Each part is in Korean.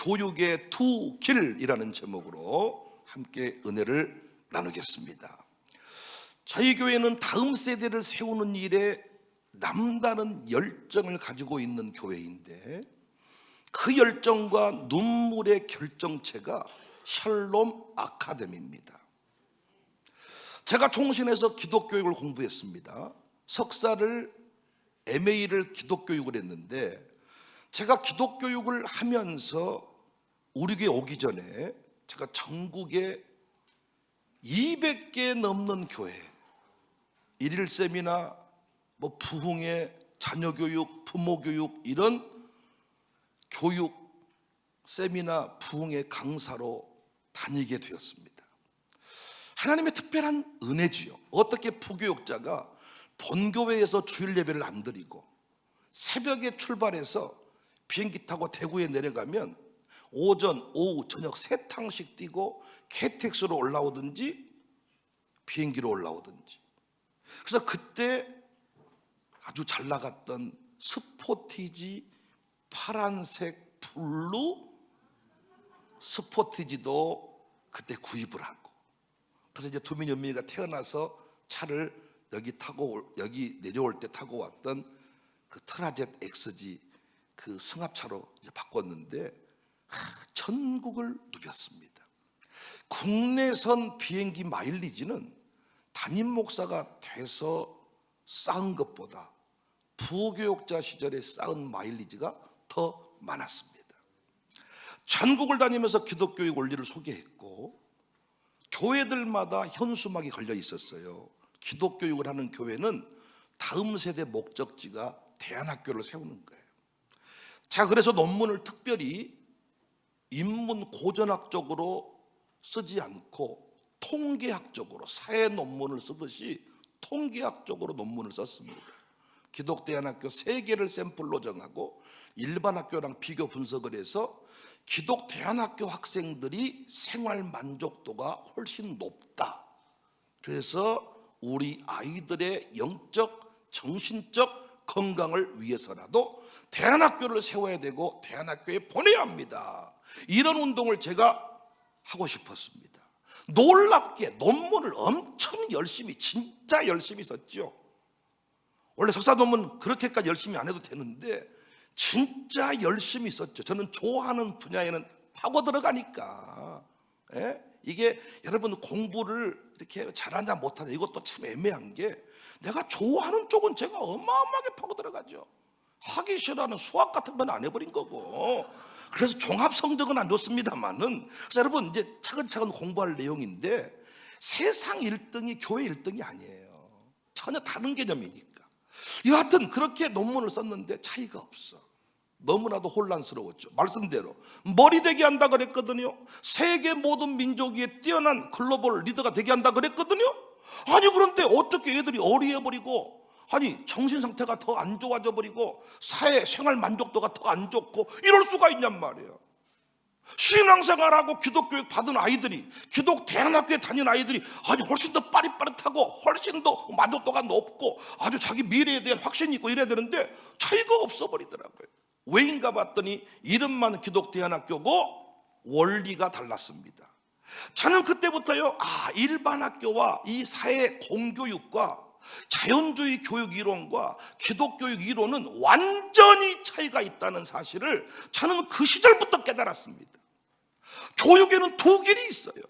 교육의 두 길이라는 제목으로 함께 은혜를 나누겠습니다. 저희 교회는 다음 세대를 세우는 일에 남다른 열정을 가지고 있는 교회인데, 그 열정과 눈물의 결정체가 샬롬 아카데미입니다. 제가 총신에서 기독교육을 공부했습니다. 석사를 MA를 기독교육을 했는데, 제가 기독교육을 하면서 우리 교회 오기 전에 제가 전국에 200개 넘는 교회, 일일 세미나, 부흥회, 자녀교육, 부모교육, 이런 교육 세미나, 부흥회 강사로 다니게 되었습니다. 하나님의 특별한 은혜지요. 어떻게 부교육자가 본교회에서 주일 예배를 안 드리고 새벽에 출발해서 비행기 타고 대구에 내려가면 오전, 오후, 저녁 세 탕씩 뛰고 KTX로 올라오든지 비행기로 올라오든지. 그래서 그때 아주 잘 나갔던 스포티지, 파란색 블루 스포티지도 그때 구입을 하고, 그래서 이제 두민 연민이가 태어나서 차를 여기 내려올 때 타고 왔던 그 트라젯 XG 그 승합차로 이제 바꿨는데, 전국을 누볐습니다. 국내선 비행기 마일리지는 담임 목사가 돼서 쌓은 것보다 부교육자 시절에 쌓은 마일리지가 더 많았습니다. 전국을 다니면서 기독교육 원리를 소개했고, 교회들마다 현수막이 걸려 있었어요. 기독교육을 하는 교회는 다음 세대 목적지가 대안학교를 세우는 거예요. 자, 그래서 논문을 특별히 인문 고전학적으로 쓰지 않고 통계학적으로, 사회 논문을 쓰듯이 통계학적으로 논문을 썼습니다. 기독대안학교 3개를 샘플로 정하고 일반 학교랑 비교 분석을 해서 기독대안학교 학생들이 생활 만족도가 훨씬 높다. 그래서 우리 아이들의 영적, 정신적 건강을 위해서라도 대안학교를 세워야 되고 대안학교에 보내야 합니다. 이런 운동을 제가 하고 싶었습니다. 놀랍게 논문을 엄청 열심히, 진짜 열심히 썼죠. 원래 석사 논문 그렇게까지 열심히 안 해도 되는데 진짜 열심히 썼죠. 저는 좋아하는 분야에는 파고 들어가니까. 이게 여러분 공부를 이렇게 잘하냐 못하냐 이것도 참 애매한 게, 내가 좋아하는 쪽은 제가 어마어마하게 파고 들어가죠. 하기 싫어하는 수학 같은 건 안 해버린 거고. 그래서 종합 성적은 안 좋습니다만은, 그래서 여러분 이제 차근차근 공부할 내용인데, 세상 1등이 교회 1등이 아니에요. 전혀 다른 개념이니까. 여하튼 그렇게 논문을 썼는데 차이가 없어. 너무나도 혼란스러웠죠. 말씀대로 머리 되게 한다 그랬거든요. 세계 모든 민족 위에 뛰어난 글로벌 리더가 되게 한다 그랬거든요. 아니 그런데 어떻게 애들이 어리해버리고, 아니 정신 상태가 더 안 좋아져 버리고 사회 생활 만족도가 더 안 좋고 이럴 수가 있냔 말이에요. 신앙생활하고 기독교육 받은 아이들이, 기독대안학교에 다니는 아이들이 아주 훨씬 더 빠릿빠릿하고 훨씬 더 만족도가 높고 아주 자기 미래에 대한 확신이 있고 이래야 되는데 차이가 없어 버리더라고요. 왜인가 봤더니 이름만 기독대안학교고 원리가 달랐습니다. 저는 그때부터요, 일반 학교와 이 사회 공교육과 자연주의 교육 이론과 기독교육 이론은 완전히 차이가 있다는 사실을 저는 그 시절부터 깨달았습니다. 교육에는 두 길이 있어요.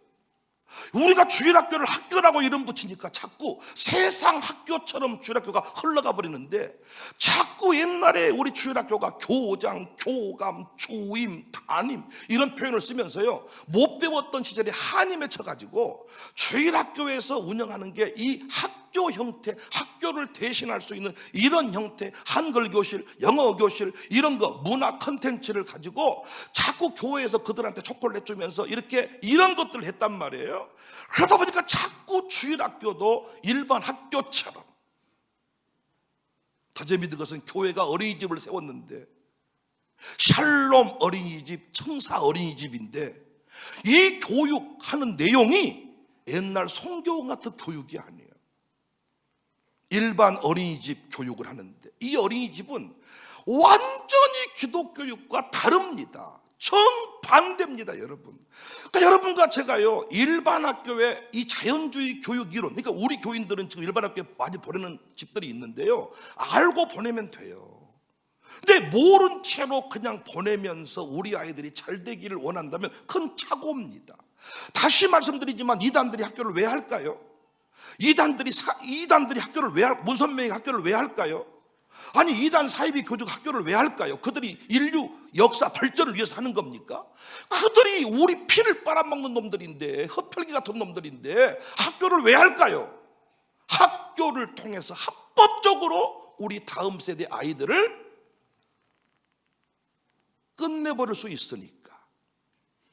우리가 주일학교를 학교라고 이름 붙이니까 자꾸 세상 학교처럼 주일학교가 흘러가 버리는데, 자꾸 옛날에 우리 주일학교가 교장, 교감, 주임, 담임 이런 표현을 쓰면서요, 못 배웠던 시절에 한이 맺혀가지고 주일학교에서 운영하는 게 이 학교 형태, 학교를 대신할 수 있는 이런 형태, 한글 교실, 영어 교실 이런 거 문화 컨텐츠를 가지고 자꾸 교회에서 그들한테 초콜릿 주면서 이런 것들을 했단 말이에요. 그러다 보니까 자꾸 주일학교도 일반 학교처럼. 더 재미있는 것은 교회가 어린이집을 세웠는데, 샬롬 어린이집, 청사 어린이집인데, 이 교육하는 내용이 옛날 성경 같은 교육이 아니에요. 일반 어린이집 교육을 하는데, 이 어린이집은 완전히 기독교육과 다릅니다. 정반대입니다, 여러분. 그러니까 여러분과 제가요, 일반 학교에 이 자연주의 교육 이론, 그러니까 우리 교인들은 지금 일반 학교에 많이 보내는 집들이 있는데요, 알고 보내면 돼요. 근데 모른 채로 그냥 보내면서 우리 아이들이 잘 되기를 원한다면 큰 착오입니다. 다시 말씀드리지만 이단들이 학교를 왜 할까요? 이단들이 학교를 왜 할까요? 문선명이 학교를 왜 할까요? 아니, 이단 사이비 교주가 학교를 왜 할까요? 그들이 인류 역사 발전을 위해서 하는 겁니까? 그들이 우리 피를 빨아먹는 놈들인데, 흡혈귀 같은 놈들인데 학교를 왜 할까요? 학교를 통해서 합법적으로 우리 다음 세대 아이들을 끝내버릴 수 있으니까.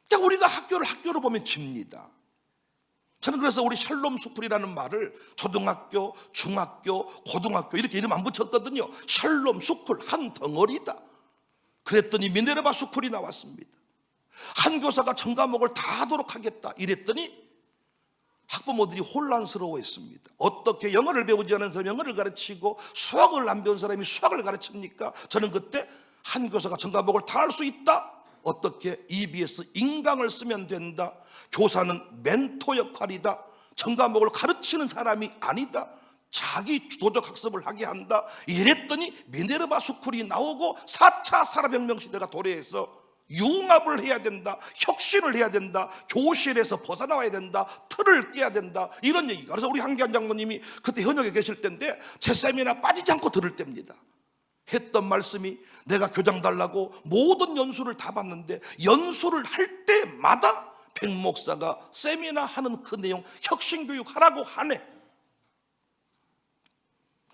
그러니까 우리가 학교로 보면 집니다. 저는 그래서 우리 샬롬 스쿨이라는 말을 초등학교, 중학교, 고등학교 이렇게 이름 안 붙였거든요. 샬롬 스쿨, 한 덩어리다. 그랬더니 미네르바 스쿨이 나왔습니다. 한 교사가 전 과목을 다 하도록 하겠다 이랬더니 학부모들이 혼란스러워했습니다. 어떻게 영어를 배우지 않은 사람이 영어를 가르치고 수학을 안 배운 사람이 수학을 가르칩니까? 저는 그때 한 교사가 전 과목을 다 할 수 있다. 어떻게? EBS 인강을 쓰면 된다. 교사는 멘토 역할이다. 전 과목을 가르치는 사람이 아니다. 자기 주도적 학습을 하게 한다. 이랬더니 미네르바 스쿨이 나오고 4차 산업혁명 시대가 도래해서 융합을 해야 된다. 혁신을 해야 된다. 교실에서 벗어나와야 된다. 틀을 깨야 된다. 이런 얘기가. 그래서 우리 한기환 장로님이 그때 현역에 계실 때인데 제 세미나 빠지지 않고 들을 때입니다. 했던 말씀이, 내가 교장 달라고 모든 연수를 다 봤는데 연수를 할 때마다 백 목사가 세미나 하는 그 내용 혁신교육 하라고 하네.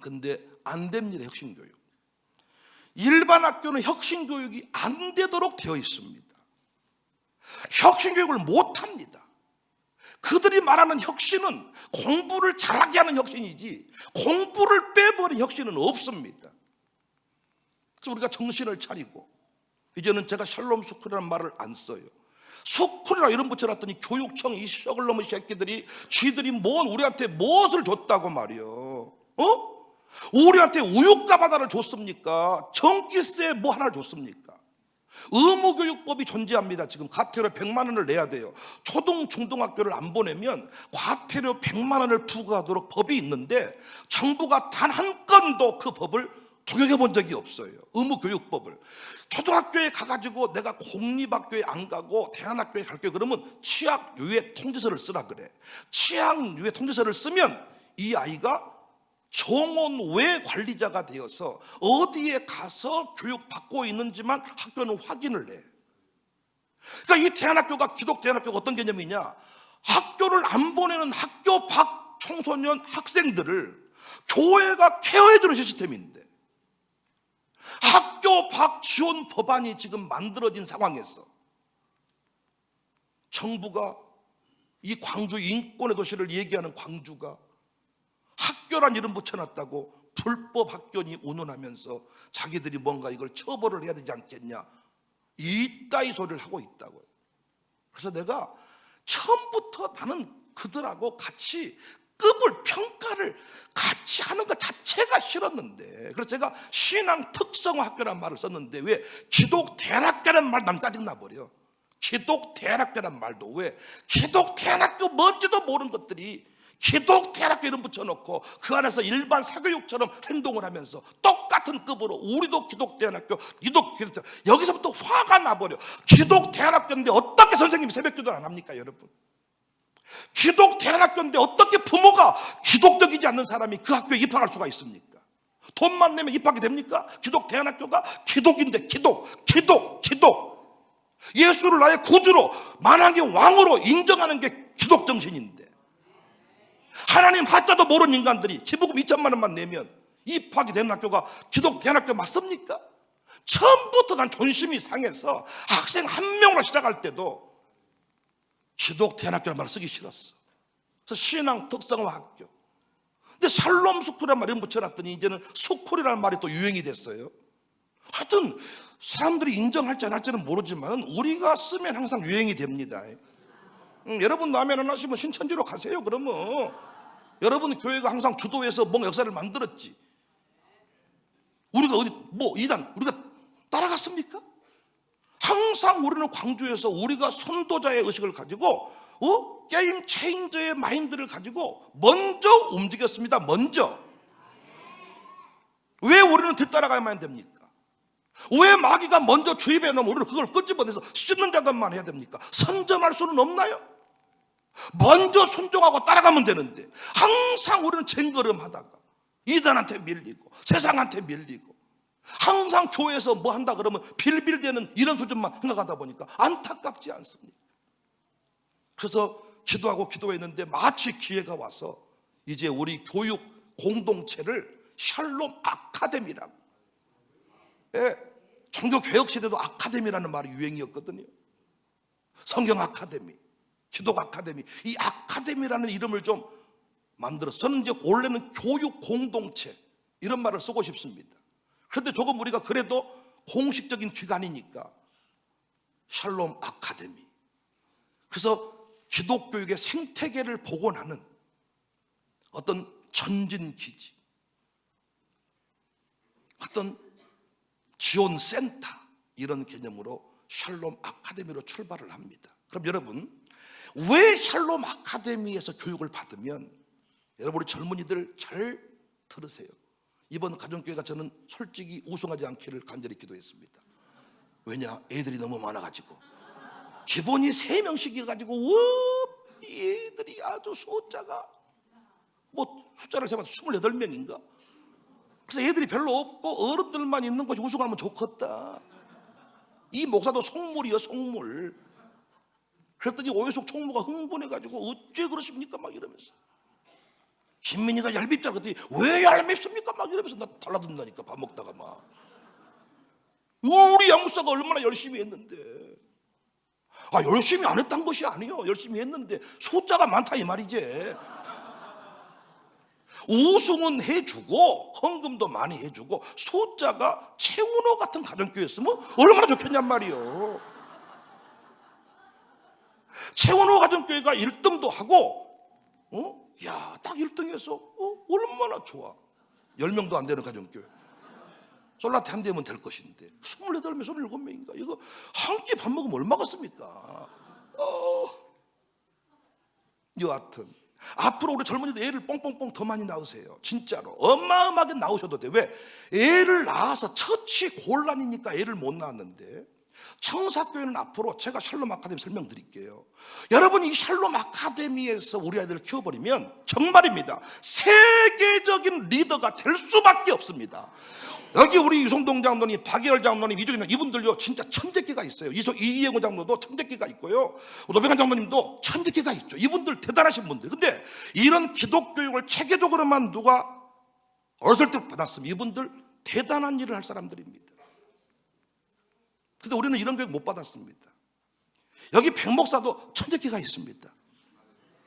근데 안 됩니다. 혁신교육. 일반 학교는 혁신교육이 안 되도록 되어 있습니다. 혁신교육을 못합니다. 그들이 말하는 혁신은 공부를 잘하게 하는 혁신이지 공부를 빼버린 혁신은 없습니다. 그래서 우리가 정신을 차리고, 이제는 제가 샬롬 스쿨이라는 말을 안 써요. 스쿨이라 이름 붙여놨더니 교육청 이 썩을 놈의 새끼들이 지들이 우리한테 무엇을 줬다고 말이요. 우리한테 우유값 하나를 줬습니까? 전기세 뭐 하나를 줬습니까? 의무교육법이 존재합니다. 지금 과태료 100만 원을 내야 돼요. 초등, 중등학교를 안 보내면 과태료 100만 원을 부과하도록 법이 있는데 정부가 단 한 건도 그 법을 적용해 본 적이 없어요. 의무교육법을. 초등학교에 가가지고 내가 공립학교에 안 가고 대안학교에 갈게요 그러면 치학유예 통지서를 쓰라 그래. 치학유예 통지서를 쓰면 이 아이가 정원 외 관리자가 되어서 어디에 가서 교육받고 있는지만 학교는 확인을 해. 그러니까 이 대안학교가 기독대안학교가 어떤 개념이냐, 학교를 안 보내는 학교 밖 청소년 학생들을 교회가 케어해주는 시스템인데, 학교 밖 지원 법안이 지금 만들어진 상황에서 정부가 이 광주 인권의 도시를 얘기하는 광주가 학교란 이름 붙여놨다고 불법 학교니 운운하면서 자기들이 뭔가 이걸 처벌을 해야 되지 않겠냐, 이따위 소리를 하고 있다고요. 그래서 내가 처음부터 나는 그들하고 같이 급을 평가를 같이 하는 것 자체가 싫었는데, 그래서 제가 신앙 특성화 학교란 말을 썼는데, 왜 기독대안학교란 말 난 짜증나 버려. 기독대안학교란 말도 왜 기독대안학교 뭔지도 모르는 것들이 기독대안학교 이름 붙여놓고 그 안에서 일반 사교육처럼 행동을 하면서 똑같은 급으로 우리도 기독대안학교, 니도 기독대안학교, 여기서부터 화가 나버려. 기독대안학교인데 어떻게 선생님이 새벽기도를 안 합니까 여러분? 기독대안학교인데 어떻게 부모가 기독적이지 않는 사람이 그 학교에 입학할 수가 있습니까? 돈만 내면 입학이 됩니까? 기독대안학교가 기독인데 기독 예수를 나의 구주로 만왕의 왕으로 인정하는 게 기독정신인데, 하나님 하자도 모르는 인간들이 기부금 2천만 원만 내면 입학이 되는 학교가 기독대안학교 맞습니까? 처음부터 난 존심이 상해서 학생 한 명으로 시작할 때도 기독대안학교라는 말을 쓰기 싫었어. 그래서 신앙 특성화 학교. 근데 샬롬 스쿨이라는 말을 붙여놨더니 이제는 스쿨이라는 말이 또 유행이 됐어요. 하여튼 사람들이 인정할지 안 할지는 모르지만 우리가 쓰면 항상 유행이 됩니다. 여러분 라면 안 하시면 신천지로 가세요. 그러면 여러분 교회가 항상 주도해서 뭔가 역사를 만들었지. 우리가 어디 이단 우리가 따라갔습니까? 항상 우리는 광주에서 우리가 선도자의 의식을 가지고 게임 체인저의 마인드를 가지고 먼저 움직였습니다. 먼저. 왜 우리는 뒤따라가야만 됩니까? 왜 마귀가 먼저 주입해 놓으면 우리는 그걸 끄집어내서 씹는 작업만 해야 됩니까? 선점할 수는 없나요? 먼저 순종하고 따라가면 되는데 항상 우리는 쟁걸음하다가 이단한테 밀리고 세상한테 밀리고 항상 교회에서 뭐 한다 그러면 빌빌대는 이런 수준만 생각하다 보니까 안타깝지 않습니까? 그래서 기도하고 기도했는데 마치 기회가 와서 이제 우리 교육 공동체를 샬롬 아카데미라고, 종교개혁 시대도 아카데미라는 말이 유행이었거든요. 성경 아카데미, 기독 아카데미, 이 아카데미라는 이름을 좀 만들어서 저는 이제 원래는 교육 공동체 이런 말을 쓰고 싶습니다. 그런데 조금 우리가 그래도 공식적인 기관이니까 샬롬 아카데미. 그래서 기독교육의 생태계를 복원하는 어떤 전진기지, 어떤 지원센터 이런 개념으로 샬롬 아카데미로 출발을 합니다. 그럼 여러분, 왜 샬롬 아카데미에서 교육을 받으면, 여러분 우리 젊은이들 잘 들으세요. 이번 가정교회가 저는 솔직히 우승하지 않기를 간절히 기도했습니다. 왜냐? 애들이 너무 많아가지고 기본이 3명씩 해가지고 애들이 아주 숫자가 뭐 숫자를 세면 28명인가? 그래서 애들이 별로 없고 어른들만 있는 것이 우승하면 좋겠다. 이 목사도 속물이요, 속물. 그랬더니 오해숙 총무가 흥분해가지고 어째 그러십니까? 막 이러면서. 김민희가 얄밉자 그랬더니 왜 얄밉습니까? 막 이러면서 나 달라든다니까, 밥 먹다가 막. 우리 양무사가 얼마나 열심히 했는데. 열심히 안 했단 것이 아니에요. 열심히 했는데 숫자가 많다 이 말이지. 우승은 해주고 헌금도 많이 해주고 숫자가 최운호 같은 가정교회였으면 얼마나 좋겠냔 말이에요. 최운호 가정교회가 1등도 하고 딱 1등해서 얼마나 좋아. 10명도 안 되는 가정교회. 솔라테 한 대면 될 것인데 28명, 27명인가? 이거 한 끼 밥 먹으면 얼마 겠습니까? 여하튼 앞으로 우리 젊은이들 애를 뽕뽕뽕 더 많이 낳으세요. 진짜로 어마어마하게 낳으셔도 돼. 왜? 애를 낳아서 처치 곤란이니까 애를 못 낳았는데, 청사교회는 앞으로 제가 샬롬 아카데미 설명드릴게요. 여러분, 이 샬롬 아카데미에서 우리 아이들을 키워버리면 정말입니다, 세계적인 리더가 될 수밖에 없습니다. 여기 우리 유성동 장로님, 박예열 장로님, 이종현 이분들요 진짜 천재기가 있어요. 이예고 장로도 천재기가 있고요, 노병환 장로님도 천재기가 있죠. 이분들 대단하신 분들. 근데 이런 기독교육을 체계적으로만 누가 어렸을 때 받았으면 이분들 대단한 일을 할 사람들입니다. 근데 우리는 이런 교육 못 받았습니다. 여기 백 목사도 천재기가 있습니다.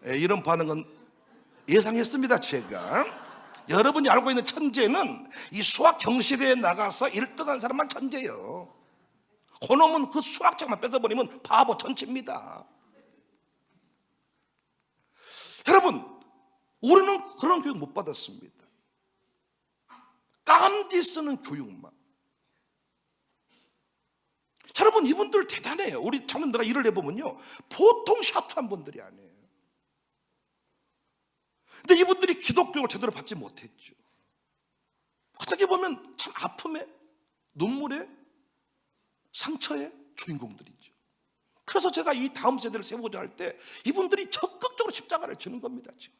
이런 반응은 예상했습니다. 제가 여러분이 알고 있는 천재는 이 수학 경시대에 나가서 1등한 사람만 천재예요. 그놈은 그 수학책만 뺏어버리면 바보 천치입니다. 여러분, 우리는 그런 교육 못 받았습니다. 깜디 쓰는 교육만. 여러분, 이분들 대단해요. 우리 장로님들과 일을 해보면요 보통 샤프한 분들이 아니에요. 근데 이분들이 기독교육을 제대로 받지 못했죠. 어떻게 보면 참 아픔에, 눈물에, 상처의 주인공들이죠. 그래서 제가 이 다음 세대를 세우고자 할 때 이분들이 적극적으로 십자가를 지는 겁니다. 지금.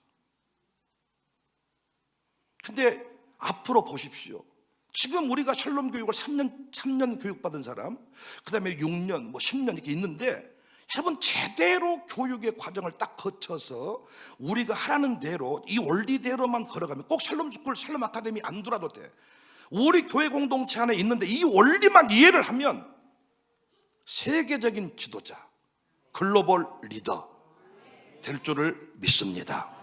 근데 앞으로 보십시오. 지금 우리가 샬롬 교육을 3년 교육받은 사람, 그 다음에 6년, 10년 이렇게 있는데, 여러분 제대로 교육의 과정을 딱 거쳐서 우리가 하라는 대로 이 원리대로만 걸어가면, 꼭 샬롬 스쿨, 샬롬 아카데미 안 들어도 돼. 우리 교회 공동체 안에 있는데 이 원리만 이해를 하면 세계적인 지도자, 글로벌 리더 될 줄을 믿습니다.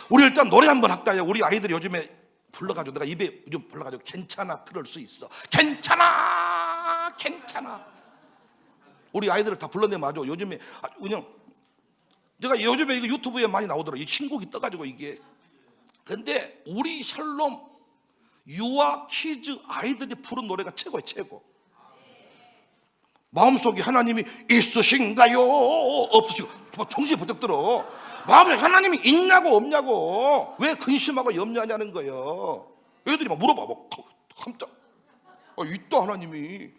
우리 일단 노래 한번 할까요? 우리 아이들이 요즘에 불러가지고, 내가 입에 요즘 불러가지고 괜찮아, 그럴 수 있어, 괜찮아, 괜찮아. 우리 아이들을 다 불러내면 아주 요즘에 그냥 제가 요즘에 이거 유튜브에 많이 나오더라고요. 이 신곡이 떠가지고 이게. 근데 우리 샬롬 유아 키즈 아이들이 부른 노래가 최고예요, 최고. 마음속에 하나님이 있으신가요? 없으시고, 정신이 번쩍 들어. 마음에 하나님이 있냐고 없냐고, 왜 근심하고 염려하냐는 거예요. 애들이 막 물어봐. 깜짝, 있다 하나님이.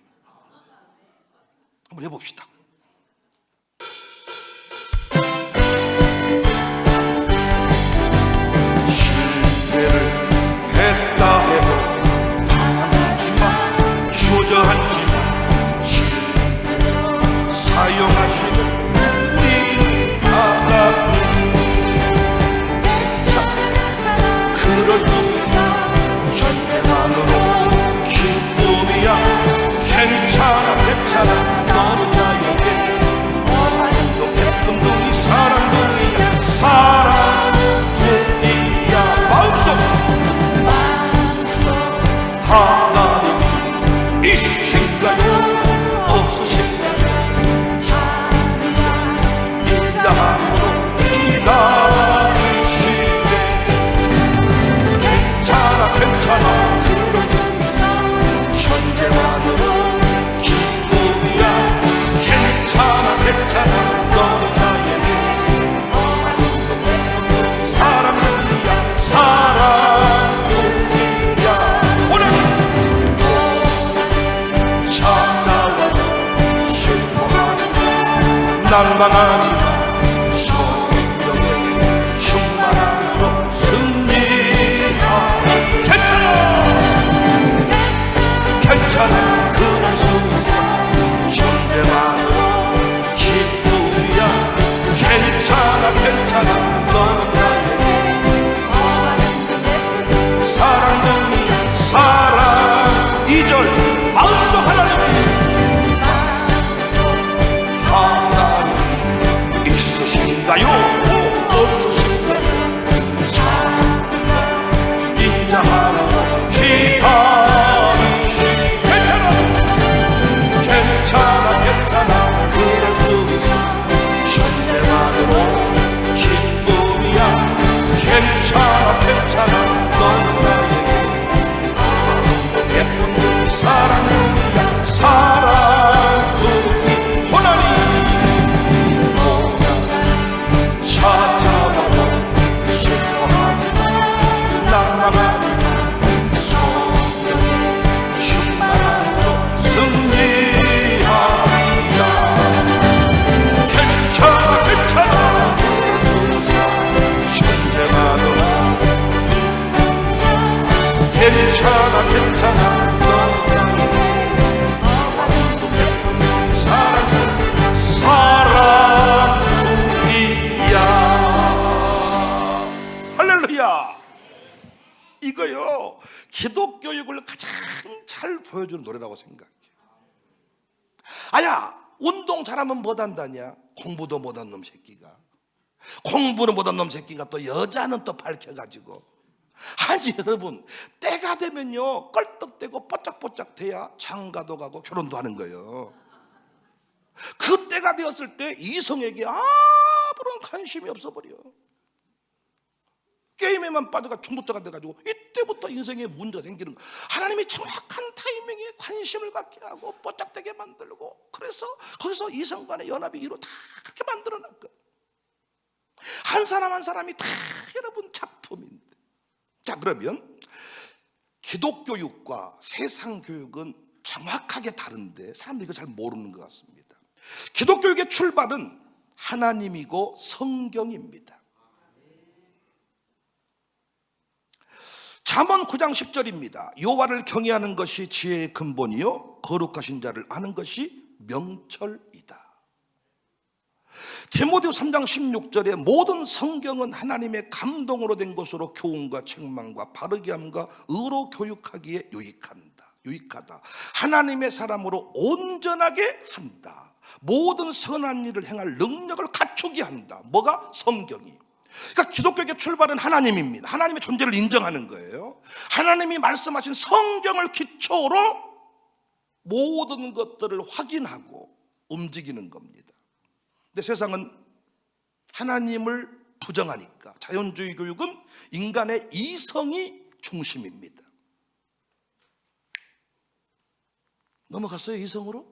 한번 해봅시다. 실패를 했다 해도 당황하지마, 주저앉지마. 사용하시는 우리 하나님, 그럴 수 있어. 존재만으로 기쁨이야. 괜찮아 괜찮아. 너는 나에게 또 예쁨둥이 사랑둥이야. 사랑둥이야. 마음속 하나님 있으신가요? 괜찮아, 그럴 수 있어. 존재만으로 기쁨이야. 괜찮아, 괜찮아. 너는 나에게 사랑둥이야. 사랑둥이야. 오늘 찾아와도 슬퍼하지 마, 낭망하지 마. 괜찮아, 그럴 수 있어. 존재만으로 기쁨이야. 괜찮아, 괜찮아. 너는 나에게 사랑둥이야. 사랑. 2절 마음속 하나님, 하나님 있으신가요? 없으신가요? 인자하고 기다. 괜찮아, 그럴 수 있어. 존재만으로 기쁨이야. 괜찮아, 괜찮아. 너는 나에게 예쁜 사랑둥이야. 사랑둥이. 하나님 찾아와도 슬퍼하지 마, 낭망하지 마. 소명의 충만함으로 승리. 괜찮아, 괜찮아. 사랑이야. 할렐루야. 이거요, 기독교육을 가장 잘 보여주는 노래라고 생각해. 아야, 운동 잘하면 못한다냐? 공부도 못한 놈 새끼가, 공부는 못한 놈 새끼가 또 여자는 또 밝혀가지고. 아니 여러분, 때가 되면요 껄떡대고 뽀짝뽀짝 돼야 장가도 가고 결혼도 하는 거예요. 그 때가 되었을 때 이성에게 아무런 관심이 없어버려. 게임에만 빠져가 중독자가 돼가지고 이때부터 인생에 문제가 생기는 거예요. 하나님이 정확한 타이밍에 관심을 갖게 하고 뽀짝대게 만들고, 그래서 거기서 이성 간의 연합이 이루 다 그렇게 만들어놨 거예요. 한 사람 한 사람이 다 여러분 작품인데. 자, 그러면 기독교육과 세상교육은 정확하게 다른데 사람들이 이거 잘 모르는 것 같습니다. 기독교육의 출발은 하나님이고 성경입니다. 잠언 9장 10절입니다. 여호와를 경외하는 것이 지혜의 근본이요 거룩하신 자를 아는 것이 명철이다. 디모데후서 3장 16절에 모든 성경은 하나님의 감동으로 된 것으로 교훈과 책망과 바르게 함과 의로 교육하기에 유익하다. 하나님의 사람으로 온전하게 한다. 모든 선한 일을 행할 능력을 갖추게 한다. 뭐가? 성경이. 그러니까 기독교의 출발은 하나님입니다. 하나님의 존재를 인정하는 거예요. 하나님이 말씀하신 성경을 기초로 모든 것들을 확인하고 움직이는 겁니다. 근데 세상은 하나님을 부정하니까 자연주의 교육은 인간의 이성이 중심입니다. 넘어갔어요? 이성으로?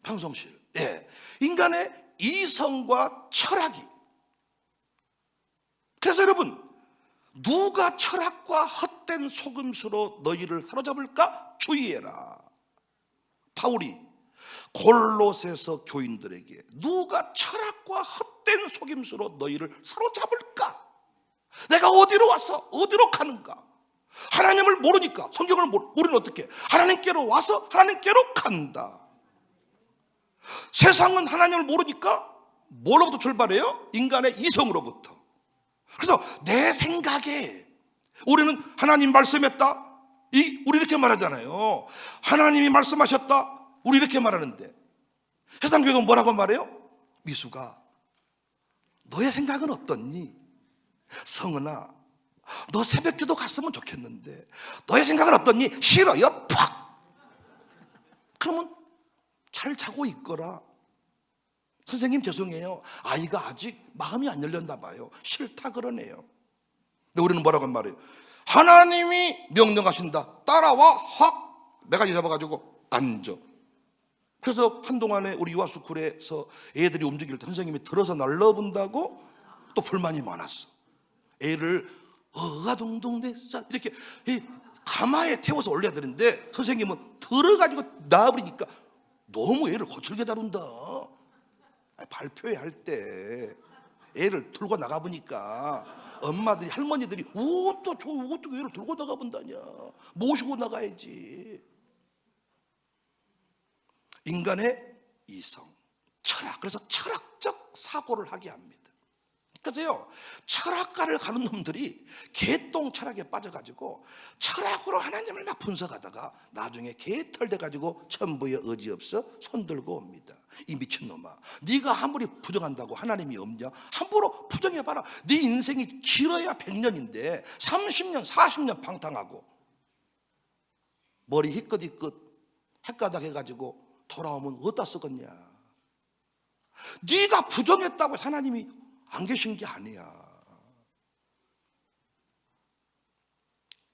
방송실. 예. 인간의 이성과 철학이. 그래서 여러분, 누가 철학과 헛된 속임수로 너희를 사로잡을까? 주의해라. 바울이 골로새서 교인들에게 누가 철학과 헛된 속임수로 너희를 사로잡을까? 내가 어디로 와서 어디로 가는가? 하나님을 모르니까, 성경을 우리는 어떻게? 하나님께로 와서 하나님께로 간다. 세상은 하나님을 모르니까 뭐로부터 출발해요? 인간의 이성으로부터. 그래서 내 생각에 우리는 하나님 말씀했다, 우리 이렇게 말하잖아요. 하나님이 말씀하셨다, 우리 이렇게 말하는데 세상교회가 뭐라고 말해요? 미수가 너의 생각은 어떻니? 성은아, 너 새벽기도 갔으면 좋겠는데 너의 생각은 어떻니? 싫어요. 팍! 그러면 잘 자고 있거라. 선생님 죄송해요, 아이가 아직 마음이 안 열렸나 봐요. 싫다 그러네요. 근데 우리는 뭐라고 말해요? 하나님이 명령하신다, 따라와. 확 매가지 잡아가지고 앉아. 그래서 한동안에 우리 유아스쿨에서 애들이 움직일 때 선생님이 들어서 날라본다고 또 불만이 많았어. 애를 어가동동 대사 이렇게 가마에 태워서 올려야 되는데 선생님은 들어가지고 나와버리니까 너무 애를 거칠게 다룬다. 발표회 할 때 애를 들고 나가보니까 엄마들이, 할머니들이 어떻게 애를 들고 나가본다냐, 모시고 나가야지. 인간의 이성, 철학, 그래서 철학적 사고를 하게 합니다. 그래서요, 철학가를 가는 놈들이 개똥 철학에 빠져가지고 철학으로 하나님을 막 분석하다가 나중에 개털돼가지고 천부에 의지 없어 손들고 옵니다. 이 미친놈아, 네가 아무리 부정한다고 하나님이 없냐? 함부로 부정해봐라. 네 인생이 길어야 100년인데 30년 40년 방탕하고 머리 희끗희끗 헷가닥 해가지고 돌아오면 어디다 쓰겠냐? 네가 부정했다고 해서 하나님이 안 계신 게 아니야.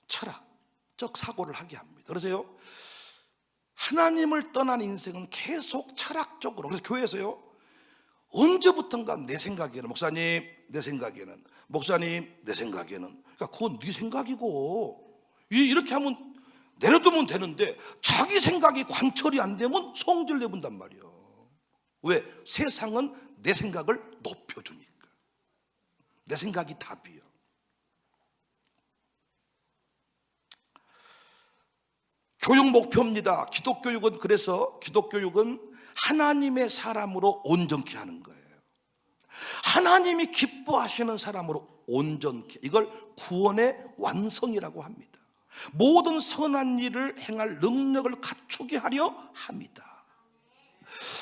철학적 사고를 하게 합니다. 그래서요, 하나님을 떠난 인생은 계속 철학적으로. 그래서 교회에서요, 언제부턴가 내 생각에는, 목사님 내 생각에는, 목사님 내 생각에는, 그러니까 그건 네 생각이고 이렇게 하면 내려두면 되는데 자기 생각이 관철이 안 되면 성질 내본단 말이에요. 왜? 세상은 내 생각을 높여주니까. 내 생각이 답이에요. 교육 목표입니다. 기독교육은, 그래서 기독교육은 하나님의 사람으로 온전케 하는 거예요. 하나님이 기뻐하시는 사람으로 온전케, 이걸 구원의 완성이라고 합니다. 모든 선한 일을 행할 능력을 갖추게 하려 합니다.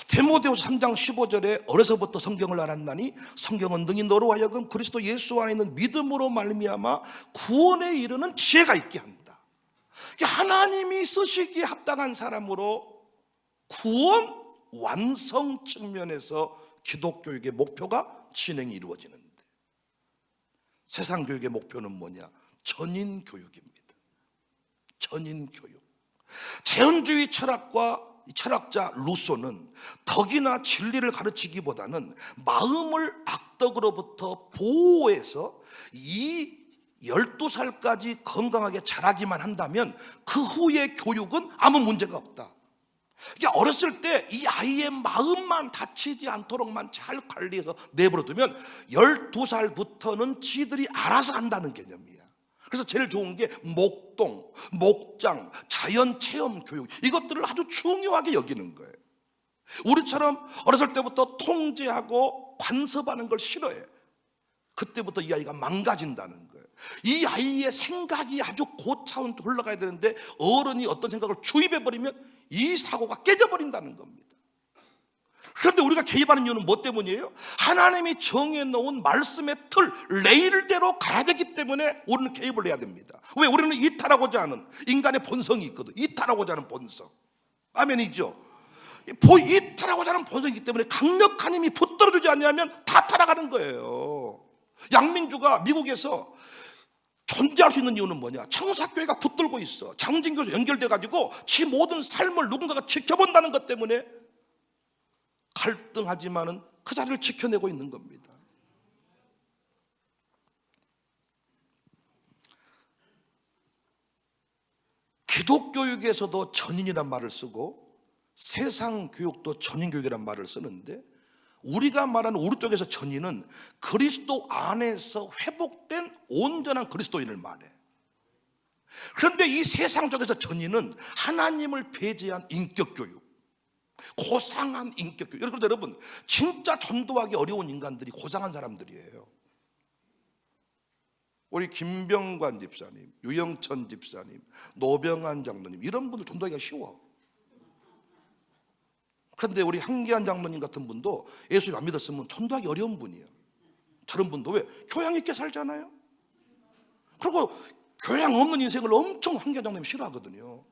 디모데후서 3장 15절에 어려서부터 성경을 알았나니 성경은 능히 너로 하여금 그리스도 예수 안에 있는 믿음으로 말미암아 구원에 이르는 지혜가 있게 한다. 하나님이 쓰시기에 합당한 사람으로 구원 완성 측면에서 기독교육의 목표가 진행이 이루어지는데, 세상 교육의 목표는 뭐냐? 전인 교육입니다. 전인 교육. 자연주의 철학과 철학자 루소는 덕이나 진리를 가르치기보다는 마음을 악덕으로부터 보호해서 이 12살까지 건강하게 자라기만 한다면 그 후의 교육은 아무 문제가 없다. 그러니까 어렸을 때 이 아이의 마음만 다치지 않도록만 잘 관리해서 내버려두면 12살부터는 지들이 알아서 한다는 개념이야. 그래서 제일 좋은 게 목동, 목장, 자연체험 교육, 이것들을 아주 중요하게 여기는 거예요. 우리처럼 어렸을 때부터 통제하고 관섭하는 걸 싫어해. 그때부터 이 아이가 망가진다는 거예요. 이 아이의 생각이 아주 고차원 올라가야 되는데 어른이 어떤 생각을 주입해버리면 이 사고가 깨져버린다는 겁니다. 그런데 우리가 개입하는 이유는 뭐 때문이에요? 하나님이 정해놓은 말씀의 틀, 레일대로 가야 되기 때문에 우리는 개입을 해야 됩니다. 왜? 우리는 이탈하고자 하는 인간의 본성이 있거든. 이탈하고자 하는 본성. 아멘이죠? 이탈하고자 하는 본성이기 때문에 강력한 힘이 붙들어주지 않냐면 다 타락하는 거예요. 양민주가 미국에서 존재할 수 있는 이유는 뭐냐? 청사교회가 붙들고 있어. 장진교에서 연결돼가지고 지 모든 삶을 누군가가 지켜본다는 것 때문에 갈등하지만은 그 자리를 지켜내고 있는 겁니다. 기독교육에서도 전인이란 말을 쓰고 세상 교육도 전인교육이란 말을 쓰는데, 우리가 말하는 우리 쪽에서 전인은 그리스도 안에서 회복된 온전한 그리스도인을 말해. 그런데 이 세상 쪽에서 전인은 하나님을 배제한 인격교육, 고상한 인격교육. 여러분, 진짜 전도하기 어려운 인간들이 고상한 사람들이에요. 우리 김병관 집사님, 유영천 집사님, 노병한 장로님, 이런 분들 전도하기가 쉬워. 그런데 우리 한기한 장로님 같은 분도 예수를 안 믿었으면 전도하기 어려운 분이에요. 저런 분도 왜? 교양 있게 살잖아요. 그리고 교양 없는 인생을 엄청 한기한 장로님이 싫어하거든요.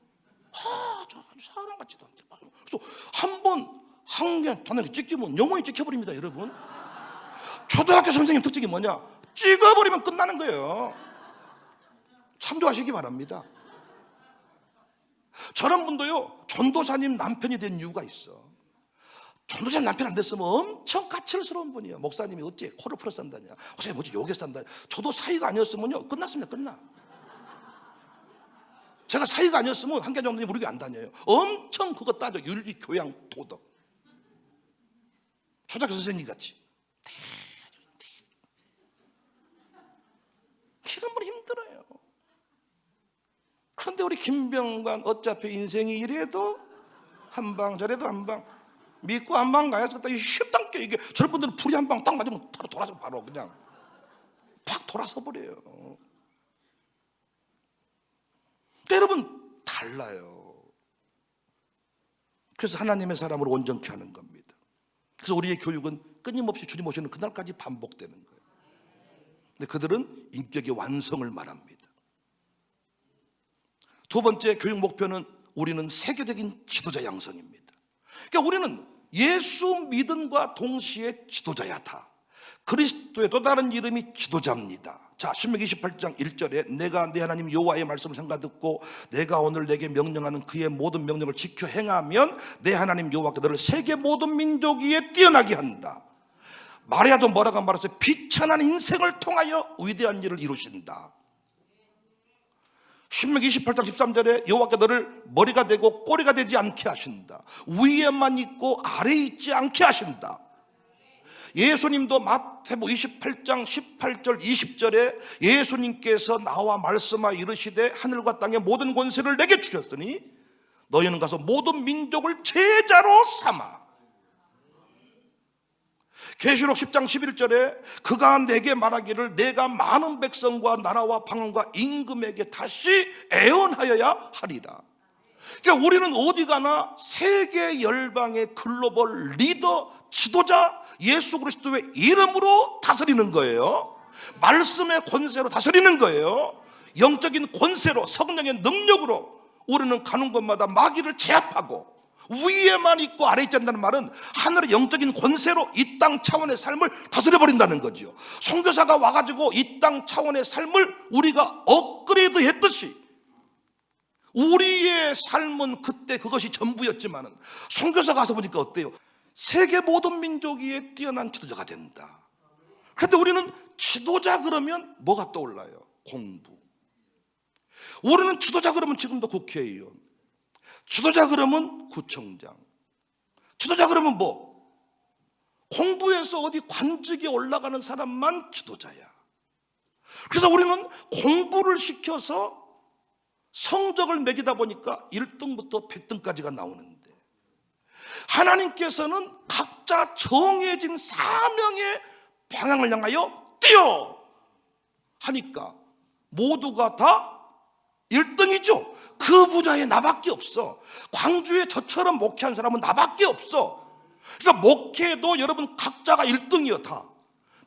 저 사람 같지도 않대. 그래서 한번 한기한 장로님 찍히면 영원히 찍혀버립니다, 여러분. 초등학교 선생님 특징이 뭐냐? 찍어버리면 끝나는 거예요. 참조하시기 바랍니다. 저런 분도요, 전도사님 남편이 된 이유가 있어. 전도사님 남편 안 됐으면 엄청 까칠스러운 분이에요. 목사님이 어찌 코를 풀어 산다냐, 목사님 어찌 욕에 산다. 저도 사이가 아니었으면요 끝났습니다. 끝나. 제가 사이가 아니었으면 한기한 장로님 우리 교회 안 다녀요. 엄청 그거 따져. 윤리, 교양, 도덕. 초등학교 선생님 같이. 이런 분 힘들어요. 그런데 우리 김병관 어차피 인생이 이래도 한방 저래도 한방 믿고 한방 가야서 딱 쉽단 게 이게. 저런 분들은 불이 한 방 딱 맞으면 바로 돌아서 바로 그냥 팍 돌아서 버려요. 그러니까 여러분 달라요. 그래서 하나님의 사람으로 온전케 하는 겁니다. 그래서 우리의 교육은 끊임없이 주님 오시는 그날까지 반복되는 거예요. 근데 그들은 인격의 완성을 말합니다. 두 번째 교육 목표는 우리는 세계적인 지도자 양성입니다. 그러니까 우리는 예수 믿음과 동시에 지도자야. 다 그리스도의 또 다른 이름이 지도자입니다. 자, 신명기 28장 1절에 내가 내 하나님 여호와의 말씀을 생각 듣고 내가 오늘 내게 명령하는 그의 모든 명령을 지켜 행하면 내 하나님 여호와께서 너를 세계 모든 민족 위에 뛰어나게 한다. 마리아도 뭐라고 말했어요? 비천한 인생을 통하여 위대한 일을 이루신다. 신명기 28장 13절에 여호와께서 너를 머리가 되고 꼬리가 되지 않게 하신다. 위에만 있고 아래에 있지 않게 하신다. 예수님도 마태복음 28장 18절 20절에 예수님께서 나와 말씀하여 이르시되 하늘과 땅의 모든 권세를 내게 주셨으니 너희는 가서 모든 민족을 제자로 삼아. 계시록 10장 11절에 그가 내게 말하기를 내가 많은 백성과 나라와 방언과 임금에게 다시 애언하여야 하리라. 그러니까 우리는 어디 가나 세계 열방의 글로벌 리더, 지도자 예수 그리스도의 이름으로 다스리는 거예요. 말씀의 권세로 다스리는 거예요. 영적인 권세로, 성령의 능력으로 우리는 가는 곳마다 마귀를 제압하고 위에만 있고 아래에 있지 않는다는 말은 하늘의 영적인 권세로 이 땅 차원의 삶을 다스려버린다는 거죠. 선교사가 와가지고 이 땅 차원의 삶을 우리가 업그레이드 했듯이 우리의 삶은 그때 그것이 전부였지만 선교사 가서 보니까 어때요? 세계 모든 민족 위에 뛰어난 지도자가 된다. 그런데 우리는 지도자 그러면 뭐가 떠올라요? 공부. 우리는 지도자 그러면 지금도 국회의원, 지도자 그러면 구청장, 지도자 그러면 뭐 공부해서 어디 관직에 올라가는 사람만 지도자야. 그래서 우리는 공부를 시켜서 성적을 매기다 보니까 1등부터 100등까지가 나오는데 하나님께서는 각자 정해진 사명의 방향을 향하여 뛰어 하니까 모두가 다 1등이죠. 그 분야에 나밖에 없어. 광주에 저처럼 목회한 사람은 나밖에 없어. 그러니까 목회도 여러분 각자가 1등이요. 다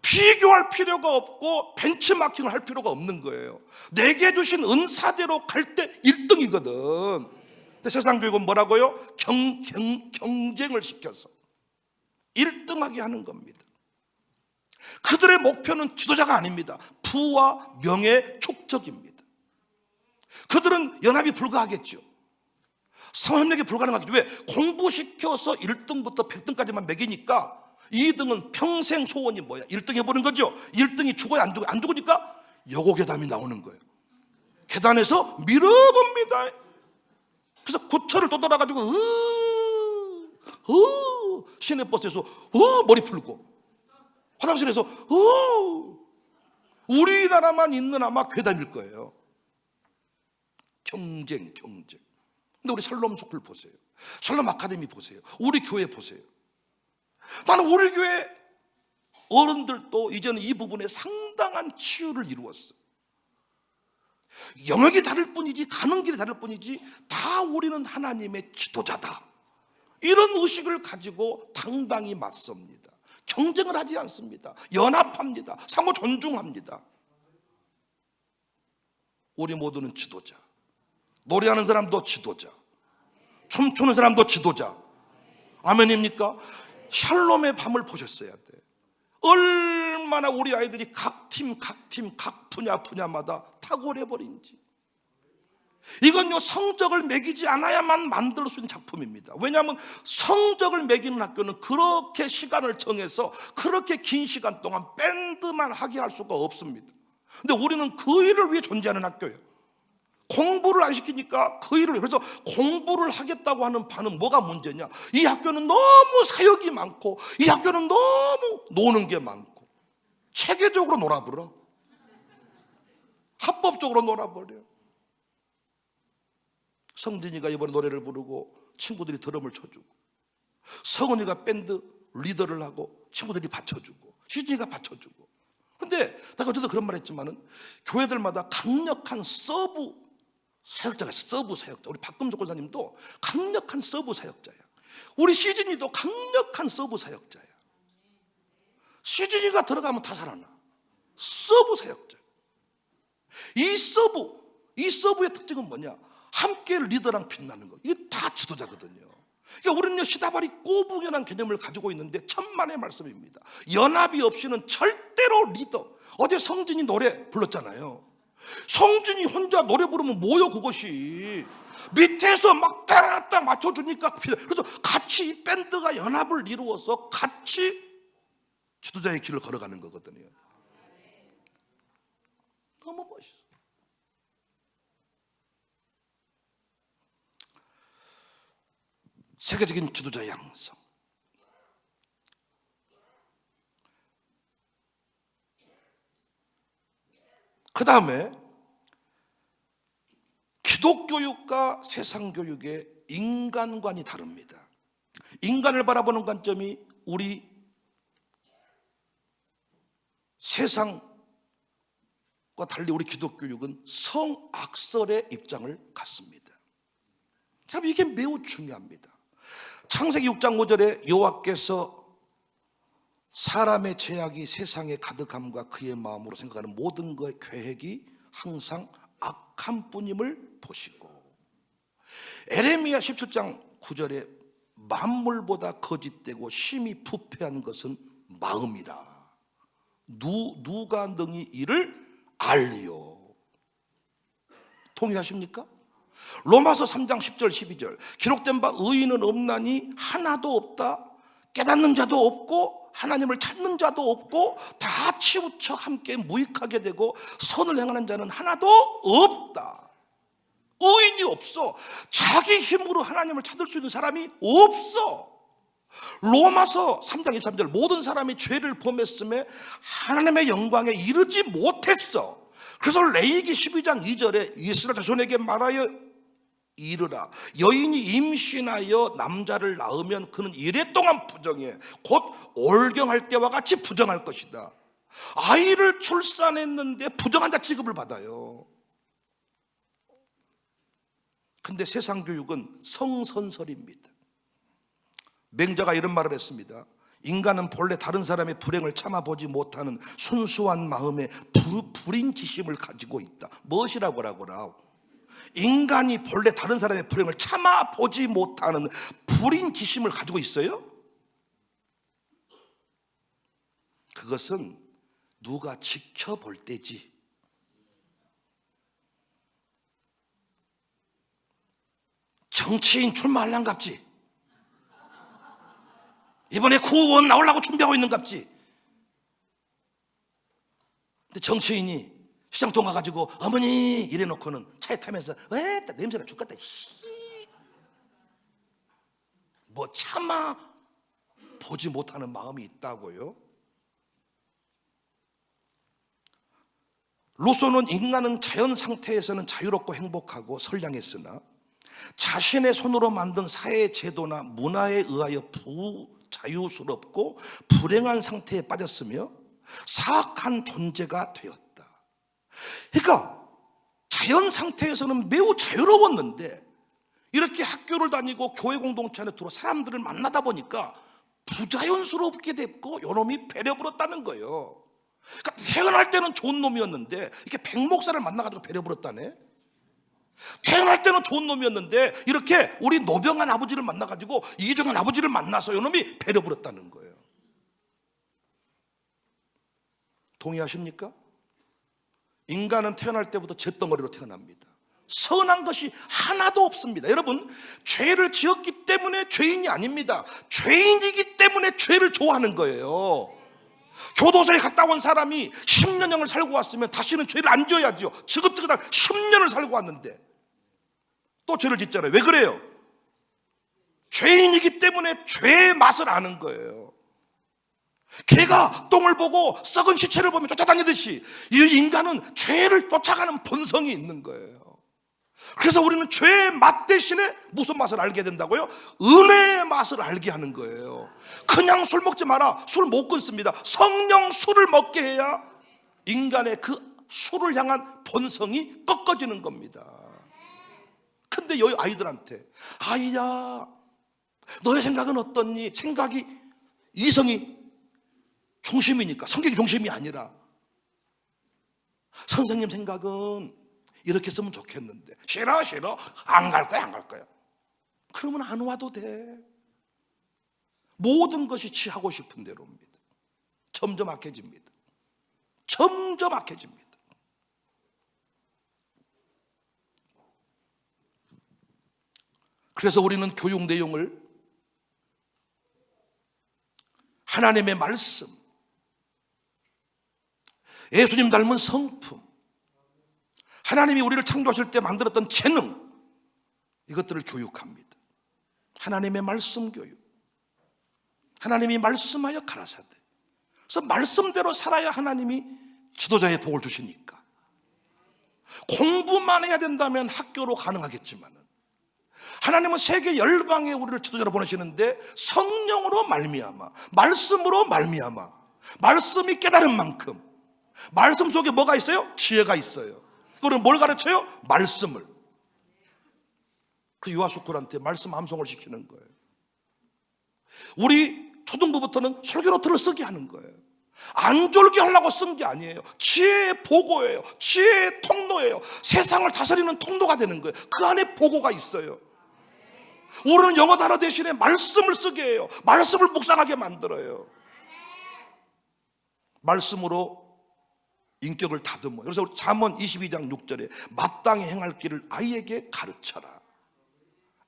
비교할 필요가 없고 벤치마킹을 할 필요가 없는 거예요. 내게 주신 은사대로 갈 때 1등이거든. 근데 세상 교육은 뭐라고요? 경쟁을 시켜서 1등하게 하는 겁니다. 그들의 목표는 지도자가 아닙니다. 부와 명예 축적입니다. 그들은 연합이 불가하겠죠. 상호협력이 불가능하겠죠. 왜? 공부시켜서 1등부터 100등까지만 매기니까 2등은 평생 소원이 뭐야? 1등 해보는 거죠. 1등이 죽어야 안 죽어요. 안 죽으니까 여고괴담이 나오는 거예요. 계단에서 밀어봅니다. 그래서 구철을 떠돌아가지고 시내버스에서 머리 풀고, 화장실에서 우리나라만 있는 아마 괴담일 거예요. 경쟁. 근데 우리 샬롬 스쿨 보세요. 샬롬 아카데미 보세요. 우리 교회 보세요. 나는 우리 교회 어른들도 이제는 이 부분에 상당한 치유를 이루었어요. 영역이 다를 뿐이지, 가는 길이 다를 뿐이지, 다 우리는 하나님의 지도자다, 이런 의식을 가지고 당당히 맞섭니다. 경쟁을 하지 않습니다. 연합합니다. 상호 존중합니다. 우리 모두는 지도자. 노래하는 사람도 지도자, 춤추는 사람도 지도자. 아멘입니까? 샬롬의 밤을 보셨어야 돼. 얼마나 우리 아이들이 각 팀, 각 분야마다 탁월해버린지. 이건요, 성적을 매기지 않아야만 만들 수 있는 작품입니다. 왜냐하면 성적을 매기는 학교는 그렇게 시간을 정해서 그렇게 긴 시간 동안 밴드만 하게 할 수가 없습니다. 근데 우리는 그 일을 위해 존재하는 학교예요. 공부를 안 시키니까 그 일을, 그래서 공부를 하겠다고 하는 반은 뭐가 문제냐? 이 학교는 너무 사역이 많고, 이 학교는 너무 노는 게 많고, 체계적으로 놀아버려. 합법적으로 놀아버려. 성진이가 이번에 노래를 부르고 친구들이 드럼을 쳐주고, 성은이가 밴드 리더를 하고 친구들이 받쳐주고, 시진이가 받쳐주고. 근데 내가 어제도 그런 말 했지만은 교회들마다 강력한 서브 사역자가 있어요. 서브 사역자. 우리 박금석 권사님도 강력한 서브 사역자야. 우리 시진이도 강력한 서브 사역자야. 시진이가 들어가면 다 살아나. 서브 사역자. 이 서브의 특징은 뭐냐? 함께 리더랑 빛나는 거. 이게 다 지도자거든요. 그러니까 우리는요, 시다바리 꼬붕이라는 개념을 가지고 있는데 천만의 말씀입니다. 연합이 없이는 절대로 리더. 어제 성진이 노래 불렀잖아요. 성진이 혼자 노래 부르면 뭐요 그것이? 밑에서 막 따라딱 맞춰주니까. 그래서 같이 이 밴드가 연합을 이루어서 같이 지도자의 길을 걸어가는 거거든요. 너무 멋있어. 세계적인 지도자 양성. 그 다음에 기독교육과 세상교육의 인간관이 다릅니다. 인간을 바라보는 관점이 우리 세상과 달리 우리 기독교육은 성악설의 입장을 갖습니다. 여러분, 이게 매우 중요합니다. 창세기 6장 5절에 여호와께서 사람의 죄악이 세상에 가득함과 그의 마음으로 생각하는 모든 것의 계획이 항상 악한 뿐임을 보시고, 에레미야 17장 9절에 만물보다 거짓되고 심히 부패한 것은 마음이라 누가 능히 이를 알리요. 동의하십니까? 로마서 3장 10절 12절 기록된 바 의인은 없나니 하나도 없다. 깨닫는 자도 없고 하나님을 찾는 자도 없고 다 치우쳐 함께 무익하게 되고 선을 행하는 자는 하나도 없다. 의인이 없어. 자기 힘으로 하나님을 찾을 수 있는 사람이 없어. 로마서 3장 23절 모든 사람이 죄를 범했음에 하나님의 영광에 이르지 못했어. 그래서 레위기 12장 2절에 이스라엘 자손에게 말하여 이르라. 여인이 임신하여 남자를 낳으면 그는 이래 동안 부정해. 곧 올경할 때와 같이 부정할 것이다. 아이를 출산했는데 부정한 자 취급을 받아요. 근데 세상 교육은 성선설입니다. 맹자가 이런 말을 했습니다. 인간은 본래 다른 사람의 불행을 참아보지 못하는 순수한 마음에 불인 지심을 가지고 있다. 무엇이라고 하라고라? 인간이 본래 다른 사람의 불행을 참아보지 못하는 불인 지심을 가지고 있어요? 그것은 누가 지켜볼 때지. 정치인 출마하려는갑지. 이번에 구의원 나오려고 준비하고 있는갑지. 근데 정치인이 시장통 가가지고 어머니 이래놓고는 차에 타면서 왜 냄새나 죽겠다. 뭐 차마 보지 못하는 마음이 있다고요. 루소는 인간은 자연 상태에서는 자유롭고 행복하고 선량했으나 자신의 손으로 만든 사회 제도나 문화에 의하여 부자유스럽고 불행한 상태에 빠졌으며 사악한 존재가 되었다. 그러니까 자연 상태에서는 매우 자유로웠는데 이렇게 학교를 다니고 교회 공동체 안에 들어 사람들을 만나다 보니까 부자연스럽게 됐고 요놈이 배려버렸다는 거예요. 그러니까 태어날 때는 좋은 놈이었는데 이렇게 백목사를 만나가지고 배려버렸다네. 태어날 때는 좋은 놈이었는데 이렇게 우리 노병한 아버지를 만나가지고 이종현 아버지를 만나서 요놈이 배려버렸다는 거예요. 동의하십니까? 인간은 태어날 때부터 잿덩어리로 태어납니다. 선한 것이 하나도 없습니다. 여러분, 죄를 지었기 때문에 죄인이 아닙니다. 죄인이기 때문에 죄를 좋아하는 거예요. 교도소에 갔다 온 사람이 10년형을 살고 왔으면 다시는 죄를 안 지어야죠. 지긋지긋한 10년을 살고 왔는데 또 죄를 짓잖아요. 왜 그래요? 죄인이기 때문에 죄의 맛을 아는 거예요. 개가 똥을 보고 썩은 시체를 보면 쫓아다니듯이 이 인간은 죄를 쫓아가는 본성이 있는 거예요. 그래서 우리는 죄의 맛 대신에 무슨 맛을 알게 된다고요? 은혜의 맛을 알게 하는 거예요. 그냥 술 먹지 마라. 술 못 끊습니다. 성령 술을 먹게 해야 인간의 그 술을 향한 본성이 꺾어지는 겁니다. 근데 여기 아이들한테 아이야 너의 생각은 어떻니? 생각이 이성이 중심이니까 성격이 중심이 아니라 선생님 생각은 이렇게 쓰면 좋겠는데 싫어 안 갈 거야. 그러면 안 와도 돼. 모든 것이 지 하고 싶은 대로입니다. 점점 악해집니다. 그래서 우리는 교육 내용을 하나님의 말씀, 예수님 닮은 성품, 하나님이 우리를 창조하실 때 만들었던 재능, 이것들을 교육합니다. 하나님의 말씀 교육. 하나님이 말씀하여 가라사대. 그래서 말씀대로 살아야 하나님이 지도자의 복을 주시니까. 공부만 해야 된다면 학교로 가능하겠지만 하나님은 세계 열방에 우리를 지도자로 보내시는데 성령으로 말미암아, 말씀으로 말미암아, 말씀이 깨달은 만큼 말씀 속에 뭐가 있어요? 지혜가 있어요. 그거는 뭘 가르쳐요? 말씀을. 그 유아수쿨한테 말씀 암송을 시키는 거예요. 우리 초등부부터는 설교노트를 쓰게 하는 거예요. 안 졸게 하려고 쓴 게 아니에요. 지혜의 보고예요. 지혜의 통로예요. 세상을 다스리는 통로가 되는 거예요. 그 안에 보고가 있어요. 우리는 영어 단어 대신에 말씀을 쓰게 해요. 말씀을 묵상하게 만들어요. 말씀으로 인격을 다듬어. 그래서 잠언 22장 6절에 마땅히 행할 길을 아이에게 가르쳐라.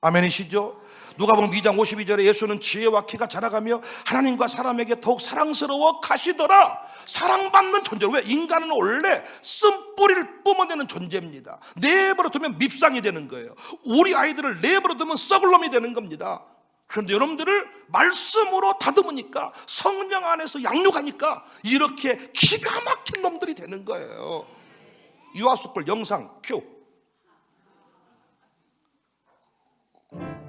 아멘이시죠? 누가복음 2장 52절에 예수는 지혜와 키가 자라가며 하나님과 사람에게 더욱 사랑스러워 가시더라. 사랑받는 존재로. 왜? 인간은 원래 쓴뿌리를 뿜어내는 존재입니다. 내버려 두면 밉상이 되는 거예요. 우리 아이들을 내버려 두면 썩을 놈이 되는 겁니다. 그런데 여러분들을 말씀으로 다듬으니까 성령 안에서 양육하니까 이렇게 기가 막힌 놈들이 되는 거예요. 유아수쿨 영상 큐. We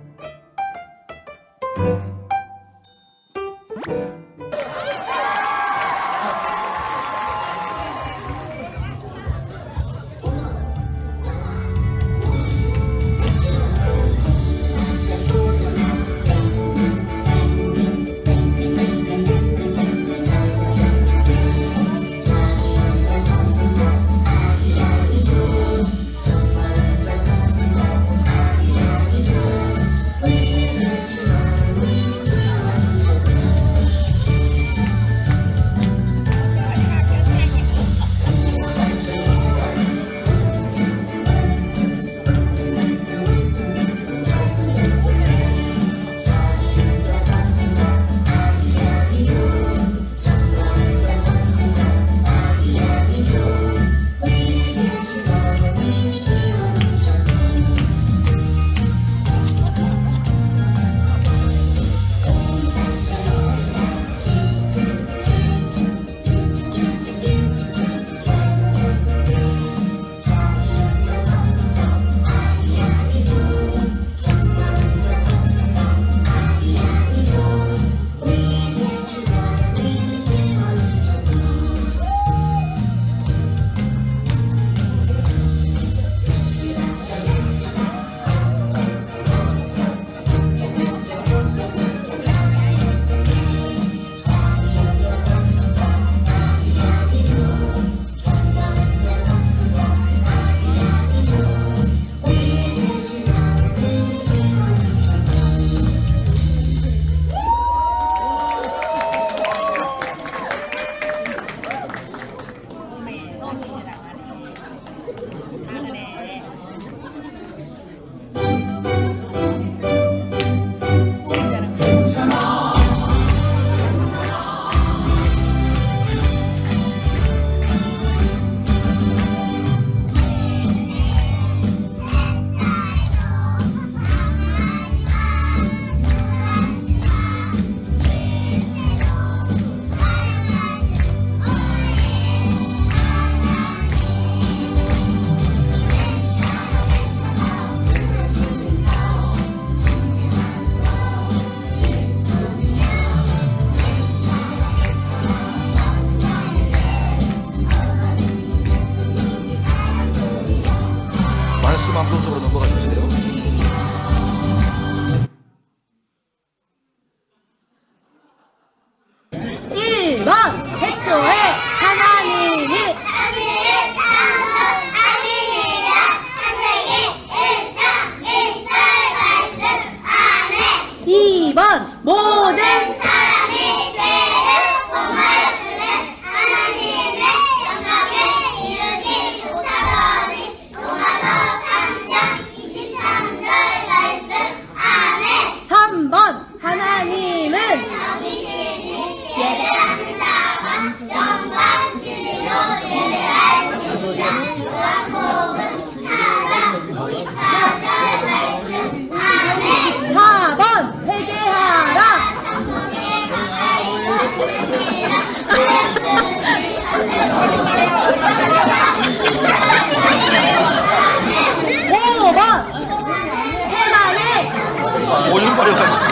오줌발이어가지고.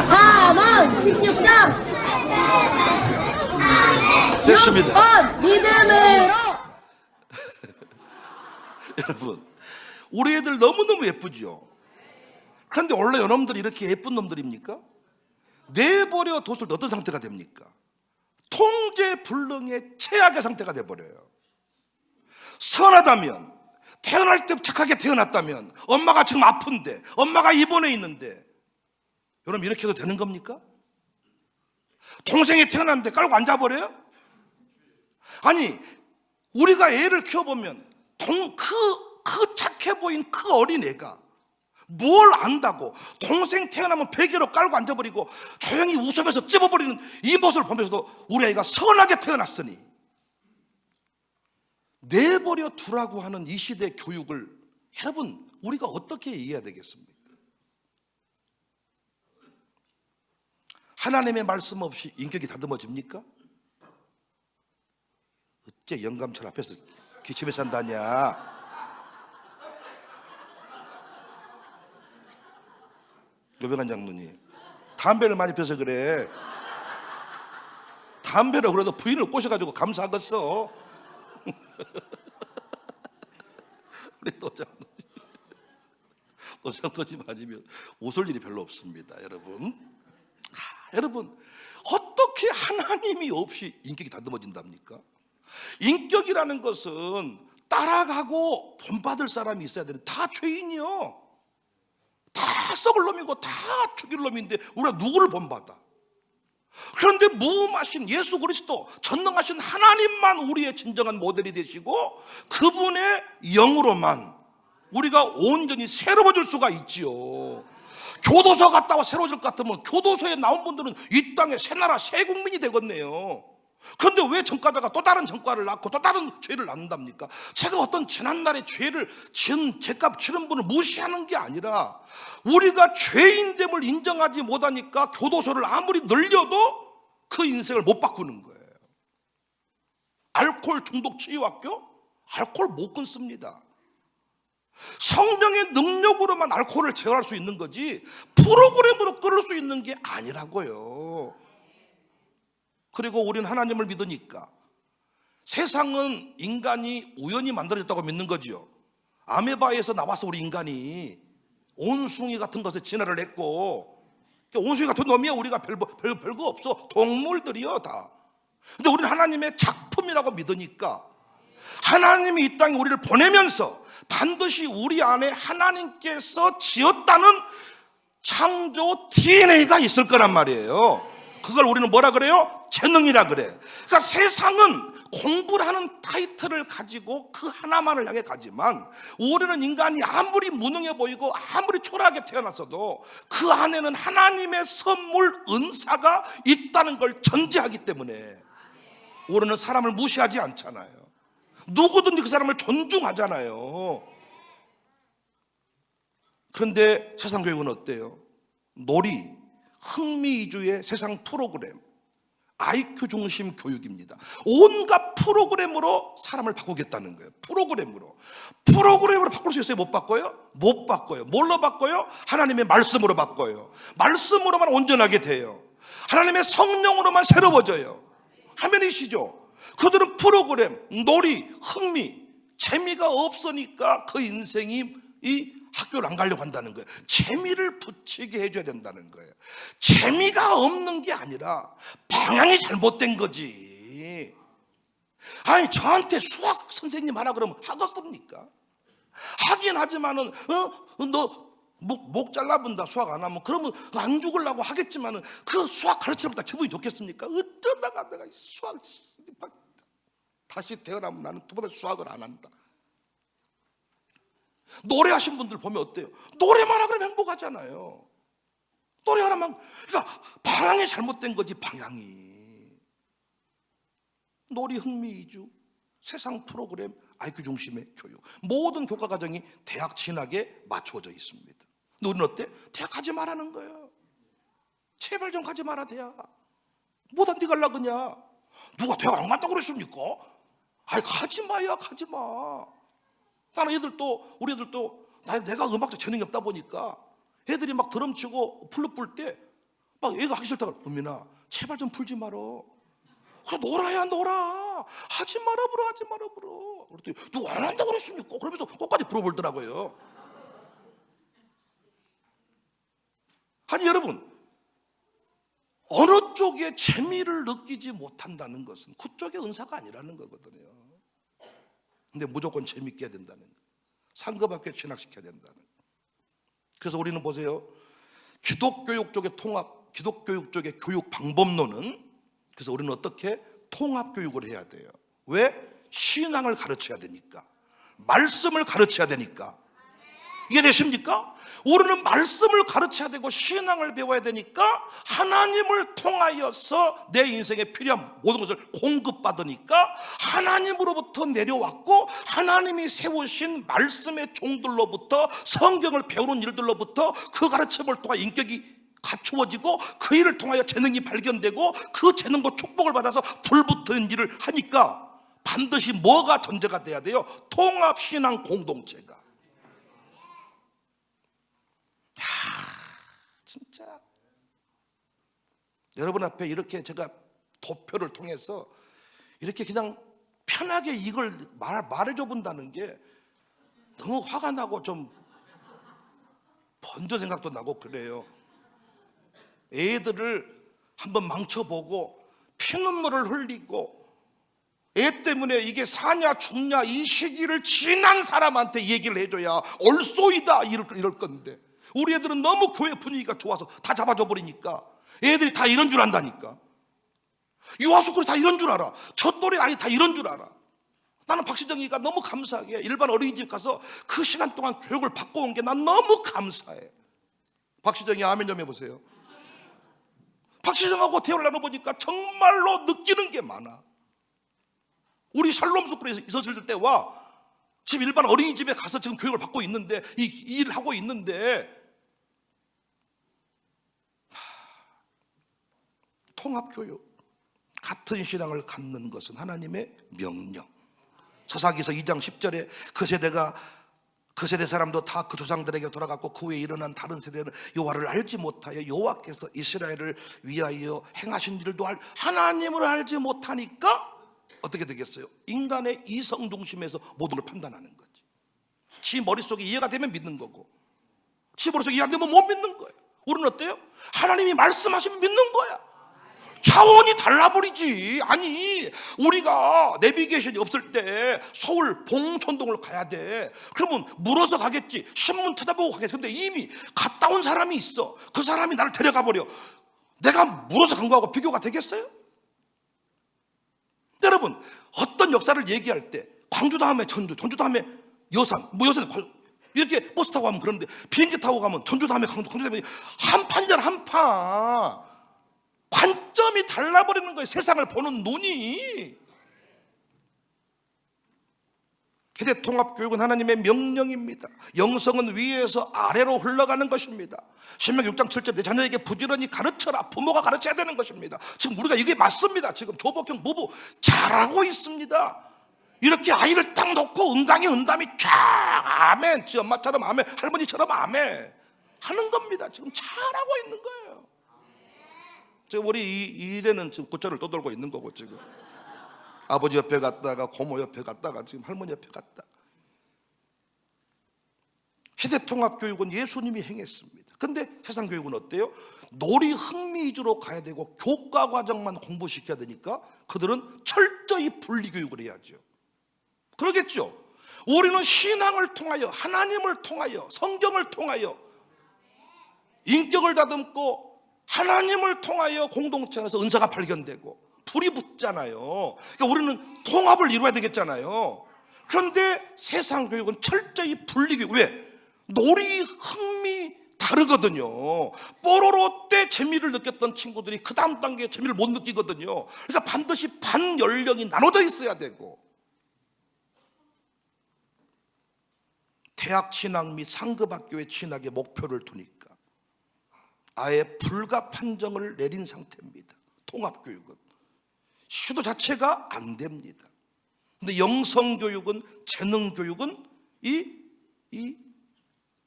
잠언 16장 됐습니다. 6번 믿음으로. 여러분, 우리 애들 너무너무 예쁘죠. 그런데 원래 여러분들이 이렇게 예쁜 놈들입니까? 내버려 뒀을 때 어떤 상태가 됩니까? 통제불능의 최악의 상태가 돼버려요. 선하다면, 태어날 때 착하게 태어났다면, 엄마가 지금 아픈데, 엄마가 입원해 있는데, 여러분 이렇게 해도 되는 겁니까? 동생이 태어났는데 깔고 앉아버려요? 아니, 우리가 애를 키워보면 그 착해 보인 그 어린애가 뭘 안다고 동생 태어나면 베개로 깔고 앉아버리고 조용히 웃으면서 찝어버리는 이 모습을 보면서도 우리 아이가 선하게 태어났으니, 내버려 두라고 하는 이 시대 교육을 여러분 우리가 어떻게 이해해야 되겠습니까? 하나님의 말씀 없이 인격이 다듬어집니까? 어째 영감철 앞에서 기침에 산다냐? 노병한 장로님, 담배를 많이 피워서 그래. 담배로 그래도 부인을 꼬셔가지고 감사하겠어. 우리 노장로님 아니면 웃을 일이 별로 없습니다. 여러분 어떻게 하나님이 없이 인격이 다듬어진답니까? 인격이라는 것은 따라가고 본받을 사람이 있어야 되는, 다 죄인이요, 다 썩을 놈이고 다 죽일 놈인데 우리가 누구를 본받아? 그런데 무음하신 예수 그리스도, 전능하신 하나님만 우리의 진정한 모델이 되시고 그분의 영으로만 우리가 온전히 새로워질 수가 있지요. 교도소 갔다 와 새로워질 것 같으면 교도소에 나온 분들은 이 땅에 새 나라 새 국민이 되겠네요. 그런데 왜 전과자가 또 다른 전과를 낳고 또 다른 죄를 낳는답니까? 제가 어떤 지난날의 죄를 지은 죄값 치른 분을 무시하는 게 아니라, 우리가 죄인됨을 인정하지 못하니까 교도소를 아무리 늘려도 그 인생을 못 바꾸는 거예요. 알코올 중독 치유학교? 알코올 못 끊습니다. 성령의 능력으로만 알코올을 제어할 수 있는 거지 프로그램으로 끊을 수 있는 게 아니라고요. 그리고 우리는 하나님을 믿으니까 세상은 인간이 우연히 만들어졌다고 믿는 거죠. 아메바에서 나와서 우리 인간이 온숭이 같은 것에 진화를 했고, 온숭이 같은 놈이야. 우리가 별거 없어. 동물들이요 다. 근데 우리는 하나님의 작품이라고 믿으니까 하나님이 이 땅에 우리를 보내면서 반드시 우리 안에 하나님께서 지었다는 창조 DNA가 있을 거란 말이에요. 그걸 우리는 뭐라 그래요? 재능이라 그래. 그러니까 세상은 공부를 하는 타이틀을 가지고 그 하나만을 향해 가지만, 우리는 인간이 아무리 무능해 보이고 아무리 초라하게 태어났어도 그 안에는 하나님의 선물, 은사가 있다는 걸 전제하기 때문에 우리는 사람을 무시하지 않잖아요. 누구든지 그 사람을 존중하잖아요. 그런데 세상 교육은 어때요? 놀이, 흥미 위주의 세상 프로그램, IQ 중심 교육입니다. 온갖 프로그램으로 사람을 바꾸겠다는 거예요. 프로그램으로 바꿀 수 있어요? 못 바꿔요? 못 바꿔요. 뭘로 바꿔요? 하나님의 말씀으로 바꿔요. 말씀으로만 온전하게 돼요. 하나님의 성령으로만 새로워져요. 화면이시죠? 그들은 프로그램, 놀이, 흥미, 재미가 없으니까 그 인생이 이 학교를 안 가려고 한다는 거예요. 재미를 붙이게 해줘야 된다는 거예요. 재미가 없는 게 아니라 방향이 잘못된 거지. 아니, 저한테 수학 선생님 하라 그러면 하겠습니까? 하긴 하지만은 너 목 잘라본다 수학 안 하면, 그러면 안 죽으려고 하겠지만은 그 수학 가르치면 다 저분이 좋겠습니까? 어쩌다가 내가 수학 다시 태어나면 나는 두 번 수학을 안 한다. 노래하신 분들 보면 어때요? 노래만 하면 행복하잖아요. 노래하라면, 그러니까 방향이 잘못된 거지. 방향이 놀이, 흥미 위주, 세상 프로그램, IQ 중심의 교육, 모든 교과 과정이 대학 진학에 맞춰져 있습니다. 근데 우리는 어때? 대학 가지 말라는 거예요. 제발 좀 가지 마라. 대학 못한 데 갈라 그냐? 누가 대학 안 간다고 그랬습니까? 아이, 가지 마야, 가지 마. 나는 우리 애들도 내가 음악적 재능이 없다 보니까 애들이 막 드럼 치고 플룻 불 때 막 얘가 하기 싫다고, 은민아 제발 좀 불지 말어. 그냥 놀아야 놀아. 하지 마라 불어, 하지 마라 불어. 그랬더니 누가 안 한다고 그랬습니까? 그러면서 끝까지 불어볼더라고요. 아니 여러분, 어느 쪽에 재미를 느끼지 못한다는 것은 그쪽의 은사가 아니라는 거거든요. 근데 무조건 재밌게 해야 된다는 거, 상급학교에 진학시켜야 된다는 거. 그래서 우리는 보세요, 기독교육 쪽의 통합, 기독교육 쪽의 교육 방법론은, 그래서 우리는 어떻게 통합교육을 해야 돼요. 왜? 신앙을 가르쳐야 되니까, 말씀을 가르쳐야 되니까. 이해되십니까? 우리는 말씀을 가르쳐야 되고 신앙을 배워야 되니까 하나님을 통하여서 내 인생에 필요한 모든 것을 공급받으니까 하나님으로부터 내려왔고 하나님이 세우신 말씀의 종들로부터 성경을 배우는 일들로부터 그 가르침을 통해 인격이 갖추어지고 그 일을 통하여 재능이 발견되고 그 재능과 축복을 받아서 불붙은 일을 하니까 반드시 뭐가 전제가 돼야 돼요? 통합신앙 공동체가. 진짜 여러분 앞에 이렇게 제가 도표를 통해서 이렇게 그냥 편하게 이걸 말해줘 본다는 게 너무 화가 나고 좀 번져 생각도 나고 그래요. 애들을 한번 망쳐보고 피눈물을 흘리고 애 때문에 이게 사냐 죽냐 이 시기를 지난 사람한테 얘기를 해줘야 얼쏘이다 이럴 건데, 우리 애들은 너무 교회 분위기가 좋아서 다 잡아줘 버리니까 애들이 다 이런 줄 안다니까. 유아숙들이 다 이런 줄 알아. 저 또래 아이 다 이런 줄 알아. 나는 박시정이가 너무 감사하게 일반 어린이집 가서 그 시간 동안 교육을 받고 온 게 난 너무 감사해. 박시정이 아멘 좀 해보세요. 박시정하고 대화를 나눠보니까 정말로 느끼는 게 많아. 우리 샬롬 스쿨에 있었을 때와 지금 일반 어린이집에 가서 지금 교육을 받고 있는데 이 일을 하고 있는데, 통합교육, 같은 신앙을 갖는 것은 하나님의 명령. 서사기서 2장 10절에 그 세대 사람도 다 그 조상들에게 돌아갔고 그 후에 일어난 다른 세대는 여호와를 알지 못하여 여호와께서 이스라엘을 위하여 행하신 일도 하나님을 알지 못하니까 어떻게 되겠어요? 인간의 이성 중심에서 모든 걸 판단하는 거지. 지 머릿속에 이해가 되면 믿는 거고 지 머릿속에 이해 안 되면 못 믿는 거예요. 우리는 어때요? 하나님이 말씀하시면 믿는 거야. 차원이 달라버리지. 아니 우리가 내비게이션이 없을 때 서울 봉천동을 가야 돼. 그러면 물어서 가겠지, 신문 찾아보고 가겠지. 근데 이미 갔다 온 사람이 있어. 그 사람이 나를 데려가 버려. 내가 물어서 간 거하고 비교가 되겠어요? 여러분, 어떤 역사를 얘기할 때 광주 다음에 전주, 전주 다음에 여산, 뭐 여산 이렇게 버스 타고 가면 그런데 비행기 타고 가면 전주 다음에 광주, 광주 다음에 한 판이잖아, 한 판. 관점이 달라버리는 거예요. 세상을 보는 눈이. 세대통합교육은 하나님의 명령입니다. 영성은 위에서 아래로 흘러가는 것입니다. 신명기 6장 7절 내 자녀에게 부지런히 가르쳐라. 부모가 가르쳐야 되는 것입니다. 지금 우리가 이게 맞습니다. 지금 조복형 부부 잘하고 있습니다. 이렇게 아이를 딱 놓고 은강이 은담이 쫙 아멘, 지 엄마처럼 아멘, 할머니처럼 아멘 하는 겁니다. 지금 잘하고 있는 거예요. 지금 우리 이 일에는 지금 고철을 떠돌고 있는 거고, 지금 아버지 옆에 갔다가 고모 옆에 갔다가 지금 할머니 옆에 갔다. 시대통합교육은 예수님이 행했습니다. 근데 세상 교육은 어때요? 놀이 흥미 위주로 가야 되고 교과 과정만 공부시켜야 되니까 그들은 철저히 분리교육을 해야죠. 그러겠죠. 우리는 신앙을 통하여, 하나님을 통하여, 성경을 통하여 인격을 다듬고 하나님을 통하여 공동체 안에서 은사가 발견되고 불이 붙잖아요. 그러니까 우리는 통합을 이루어야 되겠잖아요. 그런데 세상 교육은 철저히 분리교육. 왜? 놀이 흥미 다르거든요. 뽀로로 때 재미를 느꼈던 친구들이 그 다음 단계에 재미를 못 느끼거든요. 그래서 반드시 반 연령이 나눠져 있어야 되고, 대학 진학 및 상급학교의 진학에 목표를 두니까 아예 불가 판정을 내린 상태입니다. 통합교육은 시도 자체가 안 됩니다. 근데 영성교육은, 재능교육은 이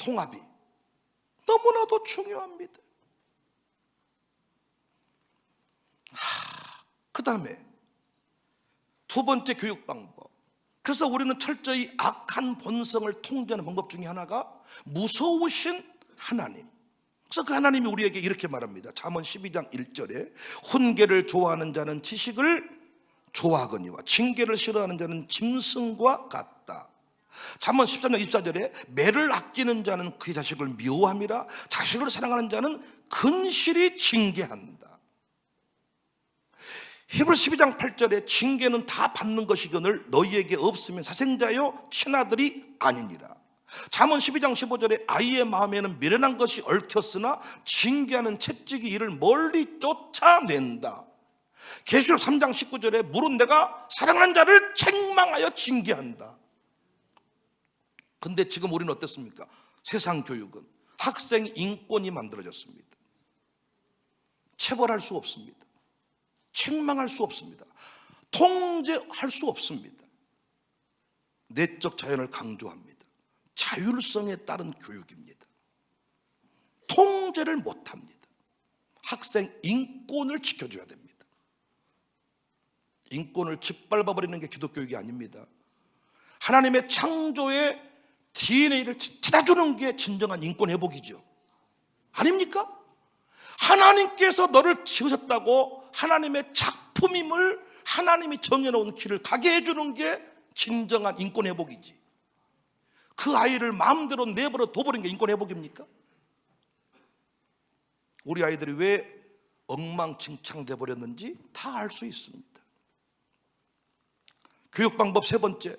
통합이 너무나도 중요합니다. 그 다음에 두 번째 교육 방법. 그래서 우리는 철저히 악한 본성을 통제하는 방법 중에 하나가 무서우신 하나님. 그래서 그 하나님이 우리에게 이렇게 말합니다. 잠언 12장 1절에 훈계를 좋아하는 자는 지식을 좋아하거니와 징계를 싫어하는 자는 짐승과 같다. 잠언 13장 24절에 매를 아끼는 자는 그의 자식을 미워함이라 자식을 사랑하는 자는 근실히 징계한다. 히브리서 12장 8절에 징계는 다 받는 것이거늘 너희에게 없으면 사생자요 친아들이 아니니라. 잠언 12장 15절에 아이의 마음에는 미련한 것이 얽혔으나 징계하는 채찍이 이를 멀리 쫓아낸다. 계시록 3장 19절에 물은 내가 사랑하는 자를 책망하여 징계한다. 근데 지금 우리는 어떻습니까? 세상 교육은 학생 인권이 만들어졌습니다. 체벌할 수 없습니다. 책망할 수 없습니다. 통제할 수 없습니다. 내적 자연을 강조합니다. 자율성에 따른 교육입니다. 통제를 못합니다. 학생 인권을 지켜줘야 됩니다. 인권을 짓밟아버리는 게 기독교육이 아닙니다. 하나님의 창조의 DNA를 찾아주는 게 진정한 인권 회복이죠. 아닙니까? 하나님께서 너를 지으셨다고 하나님의 작품임을 하나님이 정해놓은 길을 가게 해주는 게 진정한 인권 회복이지. 그 아이를 마음대로 내버려 둬버린 게 인권 회복입니까? 우리 아이들이 왜 엉망진창돼 버렸는지 다 알 수 있습니다. 교육 방법 세 번째,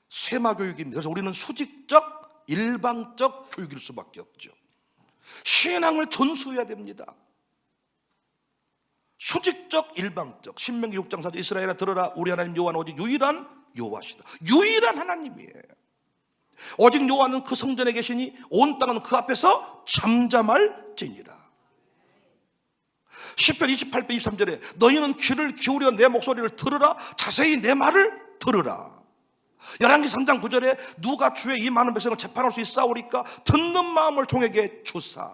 쇠마 교육입니다. 그래서 우리는 수직적, 일방적 교육일 수밖에 없죠. 신앙을 전수해야 됩니다. 수직적, 일방적. 신명기 6장 4절 이스라엘아 들어라 우리 하나님 여호와는 오직 유일한 여호와시다. 유일한 하나님이에요. 오직 여호와는 그 성전에 계시니 온 땅은 그 앞에서 잠잠할지니라. 시편 28편 23절에 너희는 귀를 기울여 내 목소리를 들으라 자세히 내 말을 들으라. 열왕기 3장 9절에 누가 주의 이 많은 백성을 재판할 수 있사오리까 듣는 마음을 종에게 주사.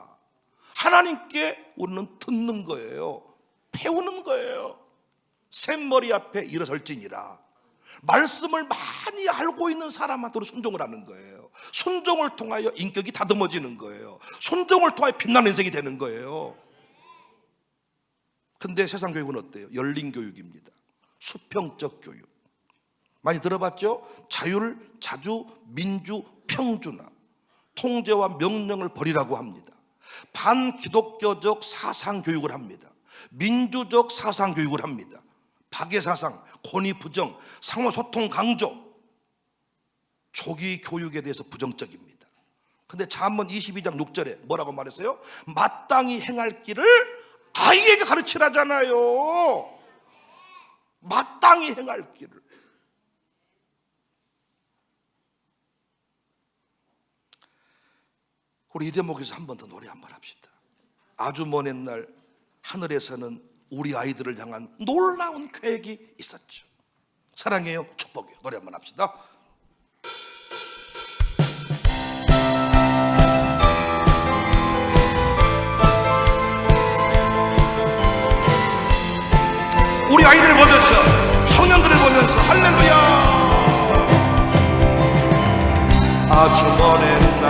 하나님께 우리는 듣는 거예요. 배우는 거예요. 샘머리 앞에 일어설지니라. 말씀을 많이 알고 있는 사람한테 순종을 하는 거예요. 순종을 통하여 인격이 다듬어지는 거예요. 순종을 통하여 빛나는 인생이 되는 거예요. 근데 세상 교육은 어때요? 열린 교육입니다. 수평적 교육. 많이 들어봤죠? 자율, 자주, 민주, 평준화. 통제와 명령을 버리라고 합니다. 반기독교적 사상 교육을 합니다. 민주적 사상 교육을 합니다. 박애사상, 권위부정, 상호소통 강조. 조기 교육에 대해서 부정적입니다. 근데 잠언 22장 6절에 뭐라고 말했어요? 마땅히 행할 길을 아이에게 가르치라잖아요. 마땅히 행할 길을. 우리 이 대목에서 한 번 더 노래 한 번 합시다. 아주 먼 옛날 하늘에서는 우리 아이들을 향한 놀라운 계획이 있었죠. 사랑해요, 축복해요. 노래 한 번 합시다. 우리 아이들을 보면서, 청년들을 보면서 할렐루야. 아주 먼 옛날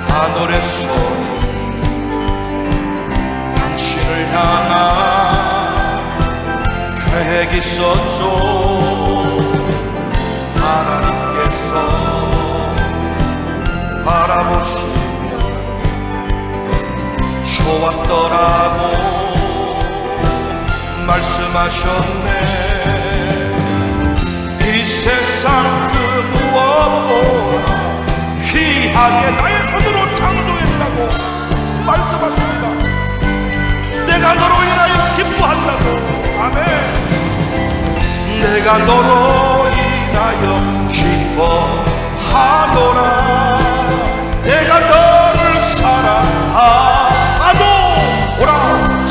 하늘에서 당신을 향한 계획이 있었죠. 하나님께서 바라보시며 좋았더라고 말씀하셨네. 이 세상 그 무엇보다 귀하게 나의 손으로 창조했다고 말씀하십니다. 내가 너로 인하여 기뻐한다고. 아멘. 내가 너로 인하여 기뻐하노라. 내가 너를 사랑하노라.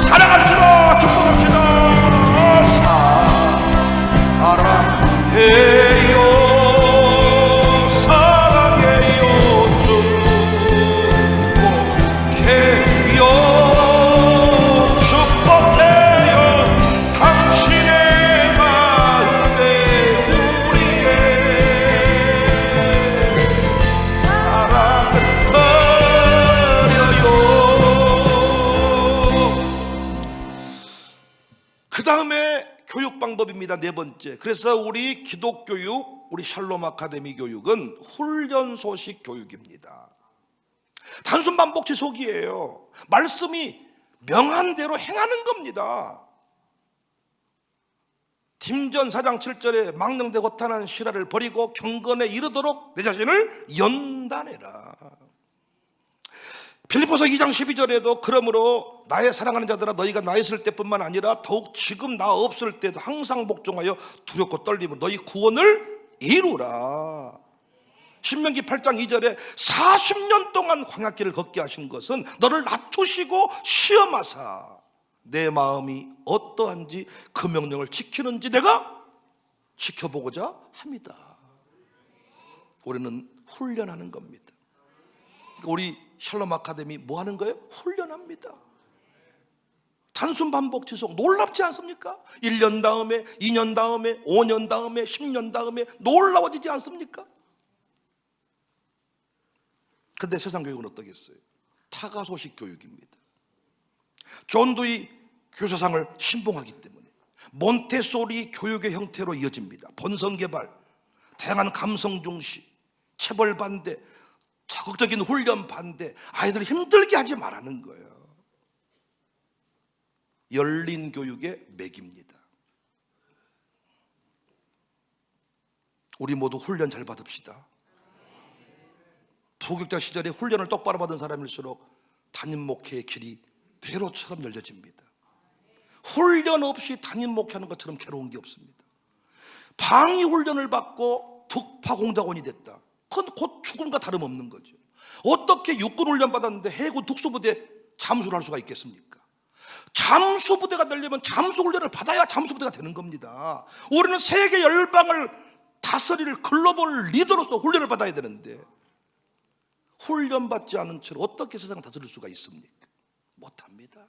사랑합시다. 축복합시다. 사랑해요. 사랑해요. 있습니다. 네 번째. 그래서 우리 기독교육, 우리 샬롬 아카데미 교육은 훈련 소식 교육입니다. 단순 반복 지속이에요. 말씀이 명한 대로 행하는 겁니다. 김전 4장 7절에 망령되 고탄한 실화를 버리고 경건에 이르도록 내 자신을 연단해라. 빌립보서 2장 12절에도 그러므로 나의 사랑하는 자들아 너희가 나 있을 때뿐만 아니라 더욱 지금 나 없을 때도 항상 복종하여 두렵고 떨림으로 너희 구원을 이루라. 신명기 8장 2절에 40년 동안 광야길을 걷게 하신 것은 너를 낮추시고 시험하사 내 마음이 어떠한지 그 명령을 지키는지 내가 지켜보고자 합니다. 우리는 훈련하는 겁니다. 우리 샬롬 아카데미 뭐 하는 거예요? 훈련합니다. 단순 반복 지속 놀랍지 않습니까? 1년 다음에 2년 다음에 5년 다음에 10년 다음에 놀라워지지 않습니까? 근데 세상 교육은 어떠겠어요? 타가소식 교육입니다. 존 두이 교사상을 신봉하기 때문에 몬테소리 교육의 형태로 이어집니다. 본성 개발, 다양한 감성 중시, 체벌 반대, 적극적인 훈련 반대, 아이들을 힘들게 하지 말라는 거예요. 열린 교육의 맥입니다. 우리 모두 훈련 잘 받읍시다. 부교육자 시절에 훈련을 똑바로 받은 사람일수록 담임 목회의 길이 대로처럼 열려집니다. 훈련 없이 담임 목회하는 것처럼 괴로운 게 없습니다. 방위 훈련을 받고 북파공작원이 됐다. 그건 곧 죽음과 다름없는 거죠. 어떻게 육군 훈련 받았는데 해군 특수부대 잠수를 할 수가 있겠습니까? 잠수부대가 되려면 잠수훈련을 받아야 잠수부대가 되는 겁니다. 우리는 세계 열방을 다스릴 글로벌 리더로서 훈련을 받아야 되는데 훈련받지 않은 채로 어떻게 세상을 다스릴 수가 있습니까? 못합니다.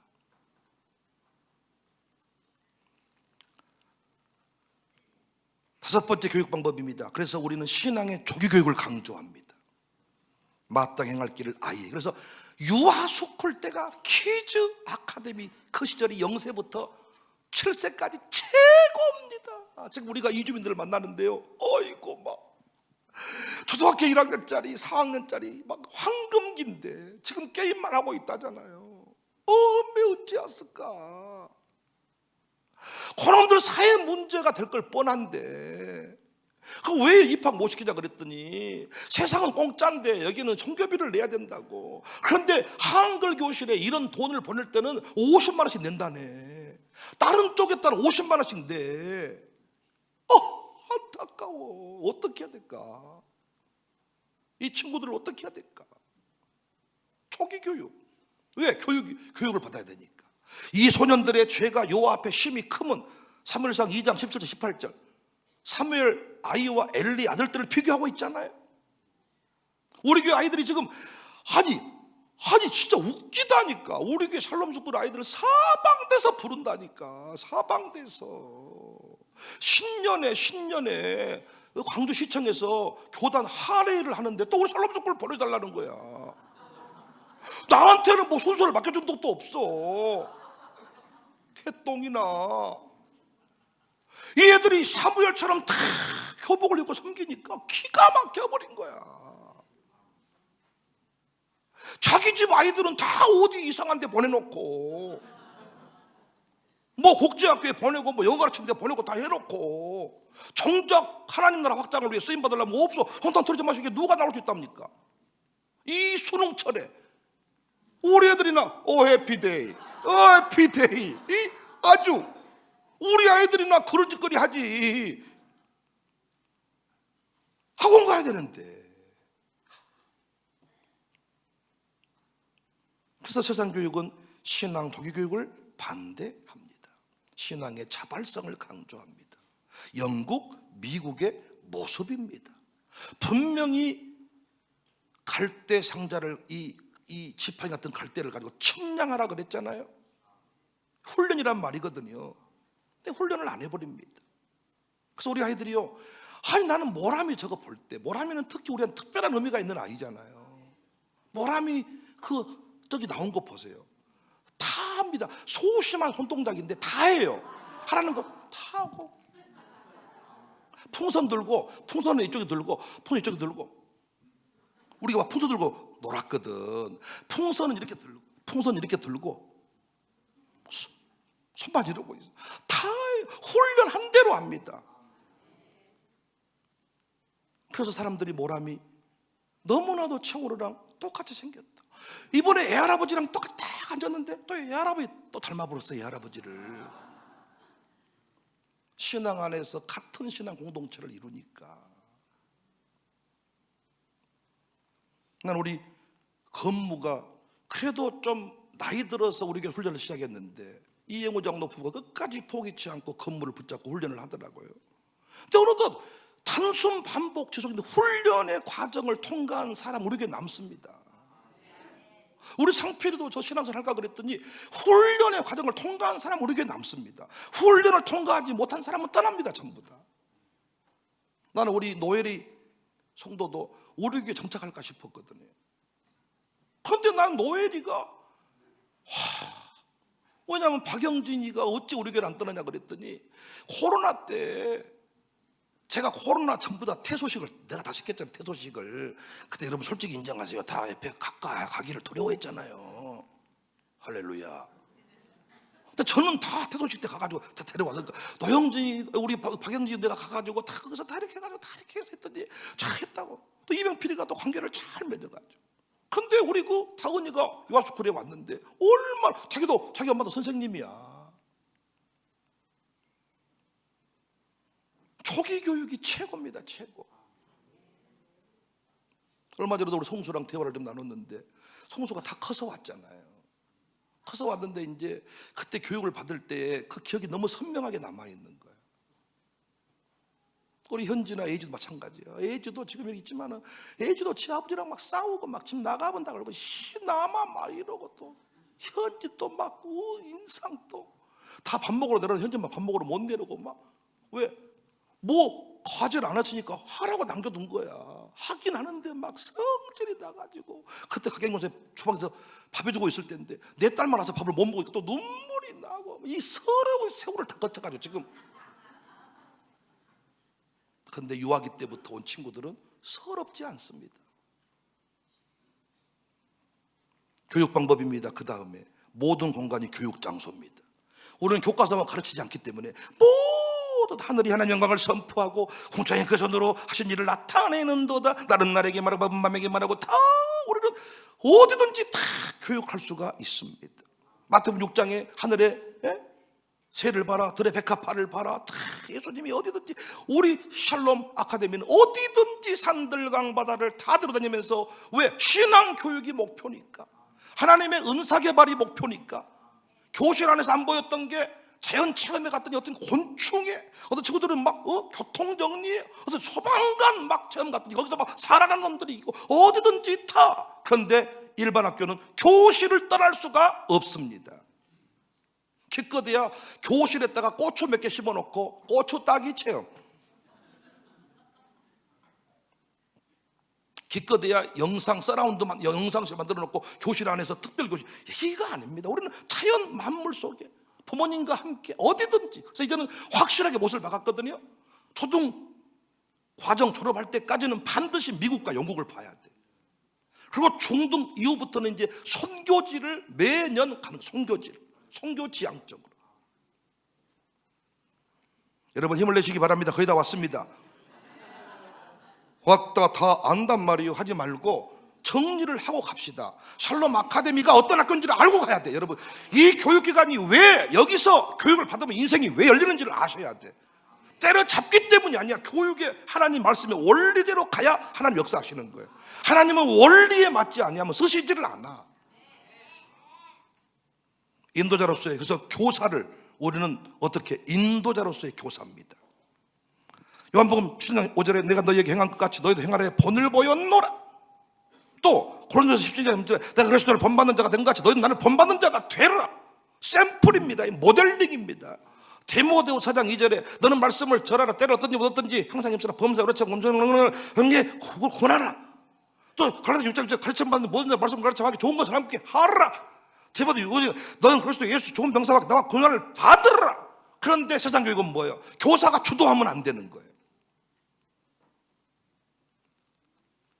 다섯 번째 교육 방법입니다. 그래서 우리는 신앙의 조기 교육을 강조합니다. 마땅히 행할 길을 아예. 그래서 유아스쿨 때가 키즈 아카데미 그 시절이 0세부터 7세까지 최고입니다. 지금 우리가 이주민들을 만나는데요, 어이고 막 초등학교 1학년짜리 4학년짜리 막 황금기인데 지금 게임만 하고 있다잖아요. 매 어찌했을까? 그놈들 사회 문제가 될 걸 뻔한데 그 왜 입학 못 시키냐 그랬더니 세상은 공짜인데 여기는 종교비를 내야 된다고. 그런데 한글 교실에 이런 돈을 보낼 때는 50만 원씩 낸다네. 다른 쪽에 따라 50만 원씩 내. 안타까워. 어떻게 해야 될까? 이 친구들을 어떻게 해야 될까? 초기 교육. 왜? 교육을 받아야 되니까. 이 소년들의 죄가 요 앞에 심히 크면 사무엘상 2장 17절 18절 사무엘 아이와 엘리 아들들을 비교하고 있잖아요. 우리 교회 아이들이 지금 아니 진짜 웃기다니까. 우리 교회 샬롬스쿨 아이들을 사방돼서 부른다니까. 사방돼서 신년에 광주시청에서 교단 할애를 하는데 또 우리 샬롬스쿨 보내달라는 거야. 나한테는 뭐 순서를 맡겨준 것도 없어. 개똥이나. 이 애들이 사무엘처럼 다 교복을 입고 섬기니까 기가 막혀버린 거야. 자기 집 아이들은 다 어디 이상한 데 보내놓고 뭐 국제학교에 보내고 뭐 영어 가르치는 데 보내고 다 해놓고 정작 하나님 나라 확장을 위해 쓰임받으려면 없어. 혼돈 털지 마시게 누가 나올 수 있답니까? 이 수능철에 우리 애들이나 해피데이 아주 우리 아이들이나 그런 짓거리 하지. 학원 가야 되는데. 그래서 세상 교육은 신앙 조기 교육을 반대합니다. 신앙의 자발성을 강조합니다. 영국, 미국의 모습입니다. 분명히 갈대 상자를 이 지팡이 같은 갈대를 가지고 측량하라 그랬잖아요. 훈련이란 말이거든요. 근데 훈련을 안 해버립니다. 그래서 우리 아이들이요, 나는 모라미 저거 볼 때, 모라미는 특히 우리한테 특별한 의미가 있는 아이잖아요. 모라미 저기 나온 거 보세요. 다 합니다. 소심한 손동작인데 다 해요. 하라는 거 다 하고 풍선 들고, 풍선은 이쪽에 들고, 풍선 이쪽에 들고, 우리가 막 풍선 들고 놀았거든. 풍선은 이렇게 들고, 풍선 이렇게 들고 손만 이러고 있어. 다 훈련한 대로 합니다. 그래서 사람들이 모람이 너무나도 청으로랑 똑같이 생겼다. 이번에 애할아버지랑 똑같이 딱 앉았는데 또 애할아버지 또 닮아버렸어요. 애할아버지를. 신앙 안에서 같은 신앙 공동체를 이루니까. 난 우리 건무가 그래도 좀 나이 들어서 우리가 훈련을 시작했는데 이영호 장로 부부가 끝까지 포기치 않고 건무를 붙잡고 훈련을 하더라고요. 근데 어느덧 단순 반복 지속인데 훈련의 과정을 통과한 사람 우리에게 남습니다. 우리 상필이도 저 신앙생활 할까 그랬더니 훈련의 과정을 통과한 사람 우리에게 남습니다. 훈련을 통과하지 못한 사람은 떠납니다. 전부 다. 나는 우리 노엘이 성도도 우리 교회에 정착할까 싶었거든요. 그런데 난 노엘이가 왜냐하면 박영진이가 어찌 우리 교회를 안 떠나냐 그랬더니 코로나 때 제가 코로나 전부 다 퇴소식을 내가 다 시켰잖아요. 퇴소식을 그때 여러분 솔직히 인정하세요. 다 옆에 가기를 두려워했잖아요. 할렐루야. 근데 저는 다 퇴소식 때 가가지고 다 데려왔으니까 노영진이 우리 박영진이 내가 가가지고 다 거기서 다 이렇게 해가지고 다 이렇게 해서 했더니 잘 했다고. 또 이병필이가 또 관계를 잘 맺어가지고. 근데 우리 그 다은이가 유아스쿨에 왔는데 얼마나 자기도 자기 엄마도 선생님이야. 초기 교육이 최고입니다. 최고. 얼마 전에도 우리 성수랑 대화를 좀 나눴는데 성수가 다 커서 왔잖아요. 커서 왔는데 이제 그때 교육을 받을 때 그 기억이 너무 선명하게 남아있는 거예요. 우리 현지나 에이지도 마찬가지예요. 에이지도 지금 여기 있지만은 에이지도 지 아버지랑 막 싸우고 막 집 나가본다 그러고 나만 막 이러고 또 현지 또 막 인상 또 다 밥 먹으러 내려서 현지 막 밥 먹으러 못 내려고 막 왜? 뭐 과제를 안 하시니까 하라고 남겨둔 거야. 하긴 하는데 막 성질이 나가지고 그때 가경무새 주방에서 밥 해주고 있을 때인데 내 딸만 와서 밥을 못 먹으니까 또 눈물이 나고 이 서러운 세월을 다 거쳐가지고 지금. 근데 유아기 때부터 온 친구들은 서럽지 않습니다. 교육 방법입니다. 그 다음에 모든 공간이 교육 장소입니다. 우리는 교과서만 가르치지 않기 때문에 모두 하늘이 하나님 영광을 선포하고 공창의 그 손으로 하신 일을 나타내는도다. 다른 날에게 말하고 밤에게 말하고 다 우리는 어디든지 다 교육할 수가 있습니다. 마태복음 6장에 하늘에 새를 봐라, 들의 백합화를 봐라. 다 예수님이 어디든지 우리 샬롬 아카데미는 어디든지 산들강 바다를 다 들어다니면서 왜? 신앙 교육이 목표니까. 하나님의 은사 개발이 목표니까. 교실 안에서 안 보였던 게 자연 체험에 갔더니 어떤 곤충에 어떤 친구들은 막 교통정리에 어떤 소방관 막 체험 갔더니 거기서 막 살아난 놈들이 있고 어디든지 다. 그런데 일반 학교는 교실을 떠날 수가 없습니다. 기껏해야 교실에다가 고추 몇 개 심어놓고 고추 따기 체험, 기껏해야 영상 서라운드만 영상실 만들어놓고 교실 안에서 특별 교실, 이거 아닙니다. 우리는 자연 만물 속에 부모님과 함께 어디든지. 그래서 이제는 확실하게 못을 박았거든요. 초등 과정 졸업할 때까지는 반드시 미국과 영국을 봐야 돼. 그리고 중등 이후부터는 이제 선교지를 매년 가는 선교 지향적으로. 여러분 힘을 내시기 바랍니다. 거의 다 왔습니다. 왔다 다 안단 말이요 하지 말고 정리를 하고 갑시다. 샬롬 아카데미가 어떤 학교인지를 알고 가야 돼. 여러분 이 교육기관이 왜 여기서 교육을 받으면 인생이 왜 열리는지를 아셔야 돼. 때려잡기 때문이 아니야. 교육의 하나님 말씀의 원리대로 가야 하나님 역사하시는 거예요. 하나님은 원리에 맞지 아니하면 쓰시지를 않아. 인도자로서의, 그래서 교사를 우리는 어떻게 인도자로서의 교사입니다. 요한복음 7장 5절에 내가 너희에게 행한 것 같이 너희도 행하라 본을 보였노라. 또 고린도서 17장 1절에 내가 그리스도를 본받는 자가 된 것 같이 너희도 나를 본받는 자가 되라. 샘플입니다. 모델링입니다. 디모데후 4장 2절에 너는 말씀을 절하라. 때렸든지 묻었든지 항상 힘쓰라. 범사 그렇지 범사는 권하라. 또 갈라디아 6장 6절 가르침받는 모든 자 말씀 가르침하기 좋은 것을 함께 하라. 디모데 너는 그리스도 예수 좋은 병사와 나와 고난을 받으라. 그런데 세상 교육은 뭐예요? 교사가 주도하면 안 되는 거예요.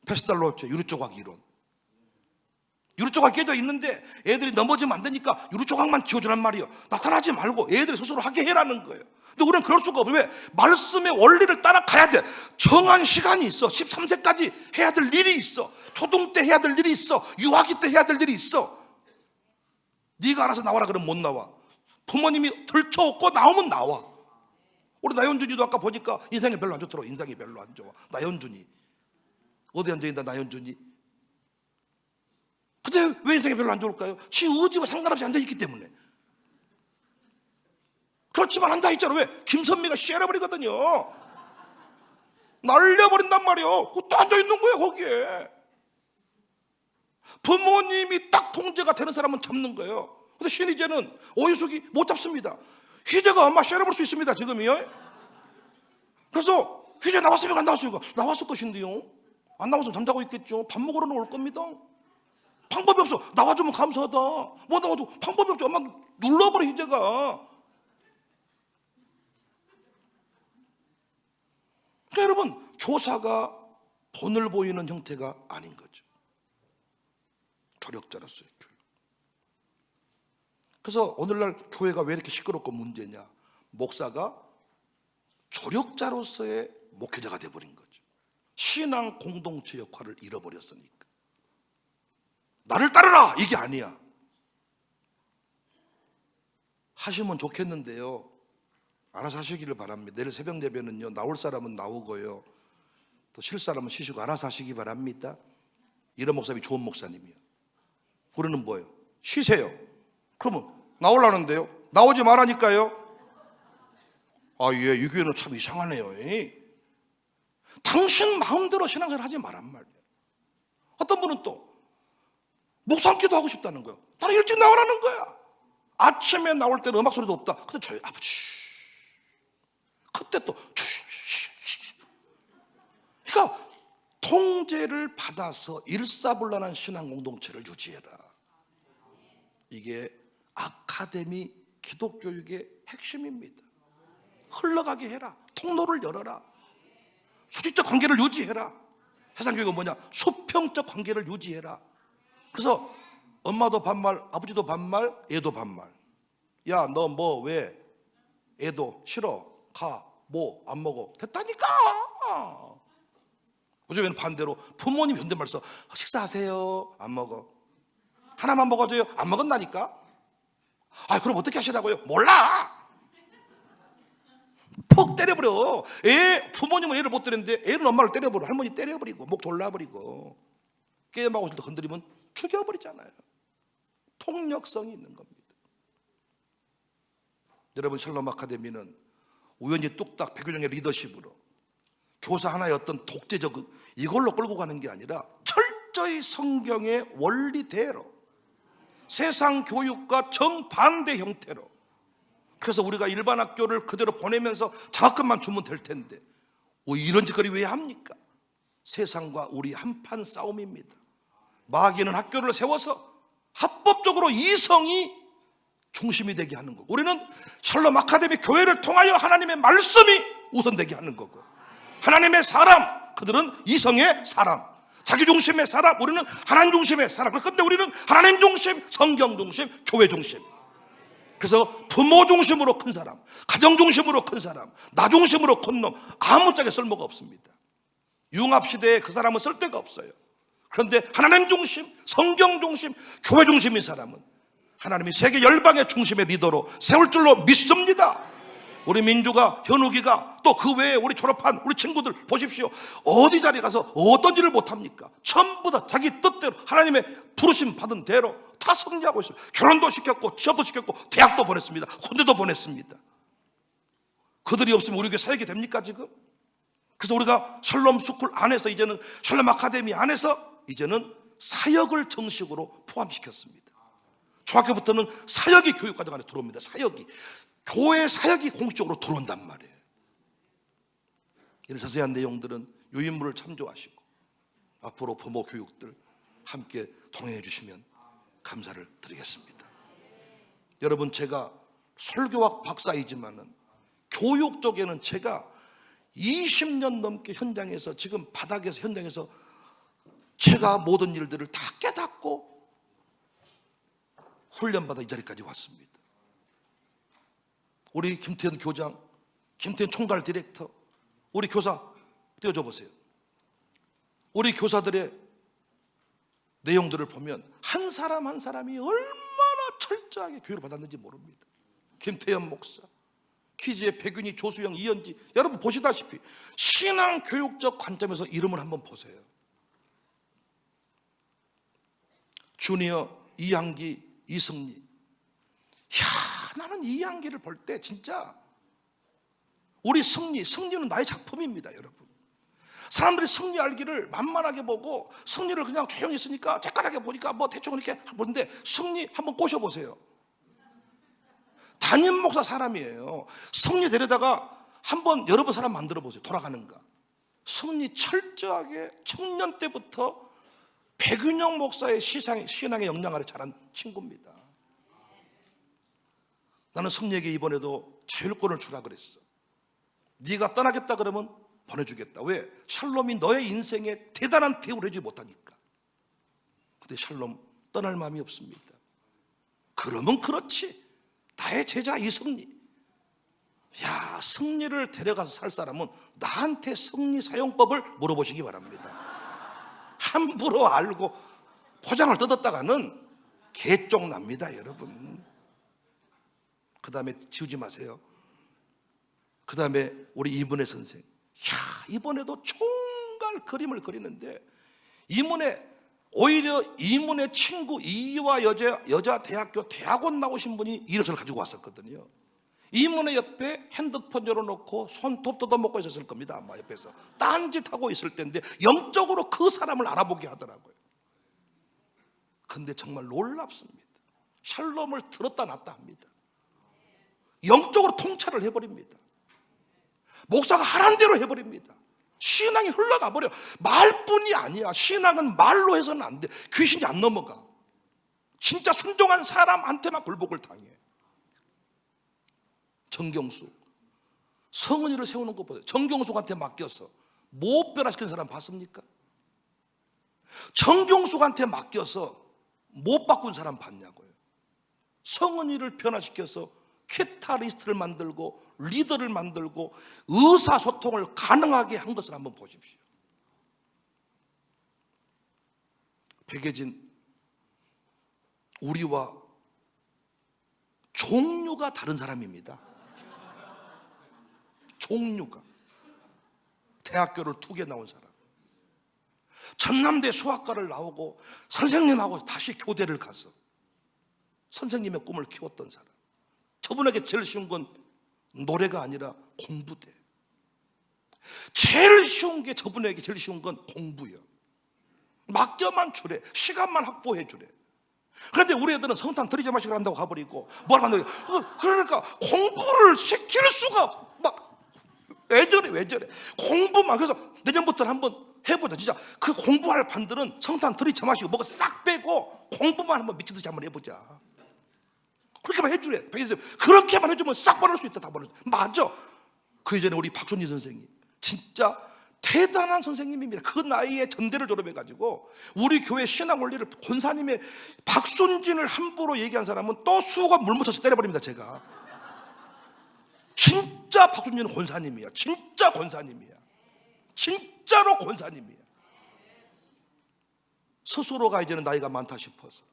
페스탈로체 유리조각 이론. 유리조각 깨져 있는데 애들이 넘어지면 안 되니까 유리조각만 지워주란 말이에요. 나타나지 말고 애들이 스스로 하게 해라는 거예요. 근데 우리는 그럴 수가 없어요. 왜? 말씀의 원리를 따라가야 돼. 정한 시간이 있어. 13세까지 해야 될 일이 있어. 초등 때 해야 될 일이 있어. 유아기 때 해야 될 일이 있어. 네가 알아서 나와라 그러면 못 나와. 부모님이 들쳐업고 나오면 나와. 우리 나연준이도 아까 보니까 인상이 별로 안 좋더라고. 인상이 별로 안 좋아. 나연준이 어디 앉아있나 나연준이. 근데 왜 인상이 별로 안 좋을까요? 지 의지와 상관없이 앉아있기 때문에. 그렇지만 앉아있잖아. 왜? 김선미가 쉐려버리거든요. 날려버린단 말이에요. 그것도 앉아있는 거예요 거기에. 부모님이 딱 통제가 되는 사람은 잡는 거예요. 근데 신희재는 오유숙이 못 잡습니다. 희재가 엄마 쉐려볼 수 있습니다 지금이요. 그래서 희재 나왔습니까 안 나왔습니까? 나왔을 것인데요. 안 나와서 잠자고 있겠죠. 밥 먹으러는 올 겁니다. 방법이 없어. 나와주면 감사하다. 뭐 나와도 방법이 없죠. 엄마 눌러버려 희재가. 그러니까 여러분 교사가 본을 보이는 형태가 아닌 거죠. 조력자로서의 교육. 그래서 오늘날 교회가 왜 이렇게 시끄럽고 문제냐? 목사가 조력자로서의 목회자가 되어버린 거죠. 신앙 공동체 역할을 잃어버렸으니까. 나를 따르라 이게 아니야. 하시면 좋겠는데요. 알아서 하시기를 바랍니다. 내일 새벽 예배는요, 나올 사람은 나오고요, 또 쉴 사람은 쉬시고 알아서 하시기 바랍니다. 이런 목사님이 좋은 목사님이에요. 우리는 뭐예요? 쉬세요. 그러면 나오려는데요, 나오지 말라니까요. 아, 예, 이 교회는 참 이상하네요. 당신 마음대로 신앙생활 하지 말란 말이에요. 어떤 분은 또 묵상기도 하고 싶다는 거예요. 나는 일찍 나오라는 거야. 아침에 나올 때는 음악 소리도 없다. 근데 저희 아버지 그때 또 그러니까 통제를 받아서 일사불란한 신앙 공동체를 유지해라. 이게 아카데미 기독교육의 핵심입니다. 흘러가게 해라. 통로를 열어라. 수직적 관계를 유지해라. 세상 교육은 뭐냐? 수평적 관계를 유지해라. 그래서 엄마도 반말, 아버지도 반말, 애도 반말. 야, 너 뭐 왜? 애도 싫어. 가. 뭐 안 먹어. 됐다니까. 요즘에는 반대로 부모님 존댓말 써. 식사하세요. 안 먹어. 하나만 먹어줘요. 안 먹었다니까. 아, 그럼 어떻게 하시라고요? 몰라. 퍽 때려버려. 부모님은 애를 못 때리는데 애는 엄마를 때려버려. 할머니 때려버리고 목 졸라버리고 게임하고 있을 때 건드리면 죽여버리잖아요. 폭력성이 있는 겁니다. 여러분, 샬롬 아카데미는 우연히 뚝딱 백유정의 리더십으로 교사 하나의 어떤 독재적 이걸로 끌고 가는 게 아니라 철저히 성경의 원리대로 세상 교육과 정반대 형태로. 그래서 우리가 일반 학교를 그대로 보내면서 장학금만 주면 될 텐데 이런 짓거리 왜 합니까? 세상과 우리 한판 싸움입니다. 마귀는 학교를 세워서 합법적으로 이성이 중심이 되게 하는 거고, 우리는 샬롬 아카데미 교회를 통하여 하나님의 말씀이 우선되게 하는 거고, 하나님의 사람, 그들은 이성의 사람, 자기 중심의 사람, 우리는 하나님 중심의 사람. 그런데 우리는 하나님 중심, 성경 중심, 교회 중심. 그래서 부모 중심으로 큰 사람, 가정 중심으로 큰 사람, 나 중심으로 큰 놈, 아무짝에 쓸모가 없습니다. 융합시대에 그 사람은 쓸 데가 없어요. 그런데 하나님 중심, 성경 중심, 교회 중심인 사람은 하나님이 세계 열방의 중심의 리더로 세울 줄로 믿습니다. 우리 민주가, 현욱이가, 또 그 외에 우리 졸업한 우리 친구들 보십시오. 어디 자리에 가서 어떤 일을 못합니까? 전부 다 자기 뜻대로 하나님의 부르심 받은 대로 다 승리하고 있습니다. 결혼도 시켰고 취업도 시켰고 대학도 보냈습니다. 군대도 보냈습니다. 그들이 없으면 우리 교회 사역이 됩니까 지금? 그래서 우리가 샬롬 스쿨 안에서, 이제는 샬롬 아카데미 안에서 이제는 사역을 정식으로 포함시켰습니다. 중학교부터는 사역이 교육과정 안에 들어옵니다. 사역이, 교회 사역이 공식적으로 들어온단 말이에요. 이런 자세한 내용들은 유인물을 참조하시고 앞으로 부모 교육들 함께 동행해 주시면 감사를 드리겠습니다. 여러분, 제가 설교학 박사이지만은 교육 쪽에는 제가 20년 넘게 현장에서, 지금 바닥에서 현장에서 제가 모든 일들을 다 깨닫고 훈련받아 이 자리까지 왔습니다. 우리 김태현 교장, 김태현 총괄 디렉터, 우리 교사 띄워줘 보세요. 우리 교사들의 내용들을 보면 한 사람 한 사람이 얼마나 철저하게 교육을 받았는지 모릅니다. 김태현 목사, 퀴즈의 백윤희, 조수영, 이현지, 여러분 보시다시피 신앙 교육적 관점에서 이름을 한번 보세요. 주니어 이항기, 이승리. 야, 나는 이항기를 볼 때 진짜 우리 승리는 나의 작품입니다, 여러분. 사람들이 승리 알기를 만만하게 보고 승리를 그냥 조용히 있으니까 쬐깔하게 보니까 뭐 대충 이렇게 보는데 승리 한번 꼬셔보세요. 담임 목사 사람이에요. 승리 데려다가 한번 여러 번 사람 만들어 보세요. 돌아가는가. 승리 철저하게 청년 때부터 백윤영 목사의 신앙의 역량 아래 자란 친구입니다. 나는 승리에게 이번에도 자율권을 주라 그랬어. 네가 떠나겠다 그러면 보내주겠다. 왜? 샬롬이 너의 인생에 대단한 대우를 해주지 못하니까. 근데 샬롬 떠날 마음이 없습니다. 그러면 그렇지. 나의 제자 이승리. 야, 승리를 데려가서 살 사람은 나한테 승리 사용법을 물어보시기 바랍니다. 함부로 알고 포장을 뜯었다가는 개쪽 납니다, 여러분. 그 다음에 지우지 마세요. 그 다음에 우리 이문혜 선생. 야, 이번에도 총괄 그림을 그리는데 오히려 이문혜 친구 이화 여자 대학교 대학원 나오신 분이 이력서를 가지고 왔었거든요. 이문혜 옆에 핸드폰 열어놓고 손톱 뜯어먹고 있었을 겁니다. 아마 옆에서 딴짓하고 있을 때인데 영적으로 그 사람을 알아보게 하더라고요. 근데 정말 놀랍습니다. 샬롬을 들었다 놨다 합니다. 영적으로 통찰을 해버립니다. 목사가 하라는 대로 해버립니다. 신앙이 흘러가 버려. 말뿐이 아니야. 신앙은 말로 해서는 안 돼. 귀신이 안 넘어가. 진짜 순종한 사람한테만 굴복을 당해. 정경수, 성은이를 세우는 것 보세요. 정경수한테 맡겨서 못 변화시키는 사람 봤습니까? 정경수한테 맡겨서 못 바꾼 사람 봤냐고요. 성은이를 변화시켜서 퀴타리스트를 만들고 리더를 만들고 의사소통을 가능하게 한 것을 한번 보십시오. 백예진, 우리와 종류가 다른 사람입니다. 종류가. 대학교를 2개 나온 사람, 전남대 수학과를 나오고 선생님하고 다시 교대를 가서 선생님의 꿈을 키웠던 사람. 저분에게 제일 쉬운 건 노래가 아니라 공부대. 제일 쉬운 게 저분에게 제일 쉬운 건 공부요. 맡겨만 주래. 시간만 확보해 주래. 그런데 우리 애들은 성탄 들이지 마시고 한다고 가버리고 뭐라고 한다고. 그러니까 공부를 시킬 수가 막 왜 저래 공부만. 그래서 내년부터는 한번 해보자. 진짜 그 공부할 반들은 성탄 들이지 마시고 뭐가 싹 빼고 공부만 한번 미치듯이 한번 해보자. 그렇게만 해주래. 그렇게만 해주면 싹 버릴 수 있다. 다 버릴 수 있다. 맞아. 그 이전에 우리 박순희 선생님 진짜 대단한 선생님입니다. 그 나이에 전대를 졸업해가지고 우리 교회 신앙 원리를 권사님의 박순진을 함부로 얘기한 사람은 또 수호가 물 묻혀서 때려버립니다. 제가 진짜 박순진은 권사님이야. 진짜 권사님이야. 진짜로 권사님이야. 스스로가 이제는 나이가 많다 싶어서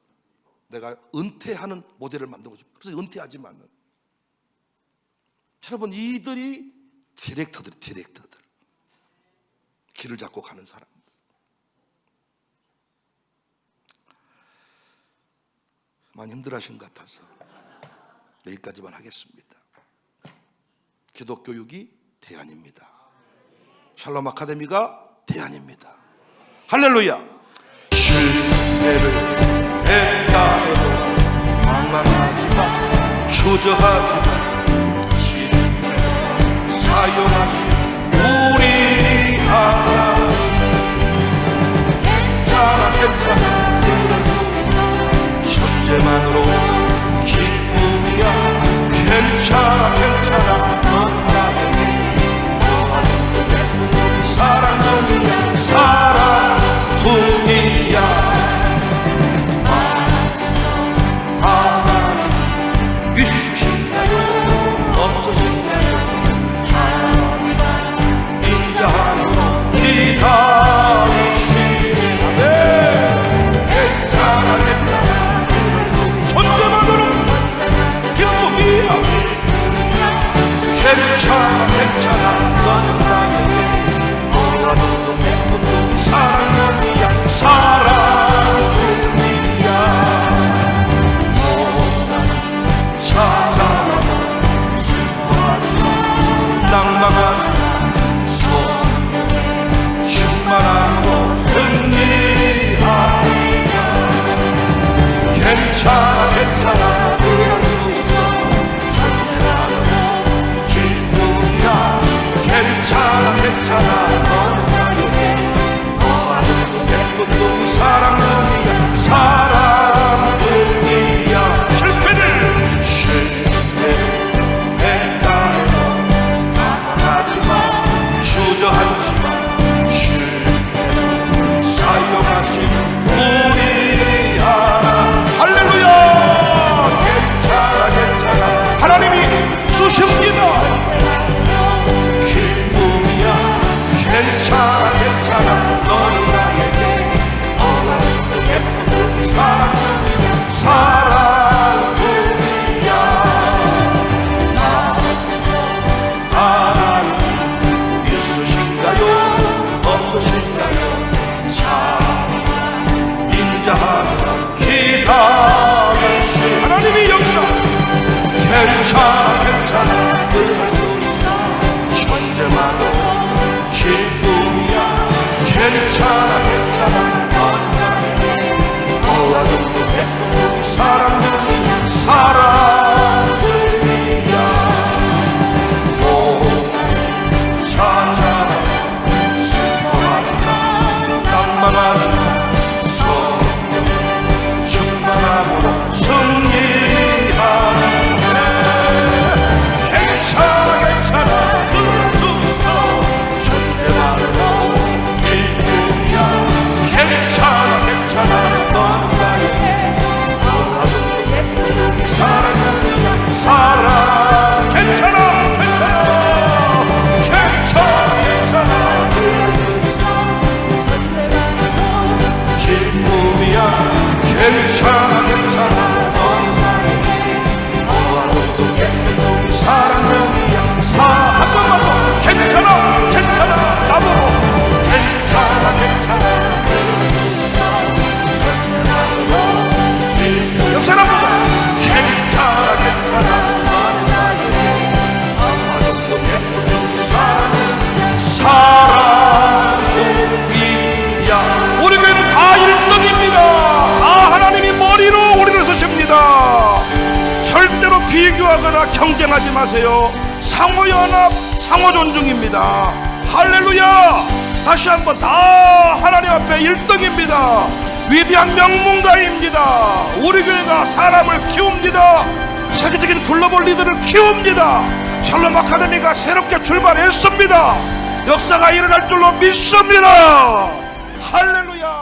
내가 은퇴하는 모델을 만들고 싶어요. 그래서 은퇴하지만은 여러분, 이들이 디렉터들 길을 잡고 가는 사람들. 많이 힘들어하신 것 같아서 여기까지만 하겠습니다. 기독교육이 대안입니다. 샬롬 아카데미가 대안입니다. 할렐루야. 실패를 했다 해도 방황하지마, 주저하지마. 사용하신 우리 하나님, 괜찮아 그럴 수 있어. 현재만으로 기쁨이야. 괜찮아 넌 나에게 사랑하는 사랑둥이 괜찮아 괜찮아 도와줬는데 우리 사람들이 사람들 위야 오 찾아라 슬퍼하지마 낭만하지마 성령 충만함으로 승리하네 괜찮아 괜찮아 그럴 수 있어 존재만으로 일등이야 괜찮아 괜찮아 넌 나에게 도와준 예쁜 사랑이야 사랑 괜찮아 괜찮아 괜찮아 괜찮아 그럴 수 있어 존재만으로 기쁨이야 괜찮아 괜찮아 넌 나에게 도와준 예쁜 사랑이야 한 번만 더 괜찮아 괜찮아 나보고 괜찮아 괜찮아 옆 사람보다 괜찮아 괜찮아 사랑이야 우리 교회는 다 1등입니다 다 하나님이 머리로 우리를 쓰십니다 절대로 비교하거나 경쟁하지 마세요 상호연합 상호존중입니다 할렐루야 다시 한번 다 하나님 앞에 1등입니다 위대한 명문가입니다 우리 교회가 사람을 키웁니다 세계적인 글로벌 리더를 키웁니다 샬롬 아카데미가 새롭게 출발했습니다 역사가 일어날 줄로 믿습니다 할렐루야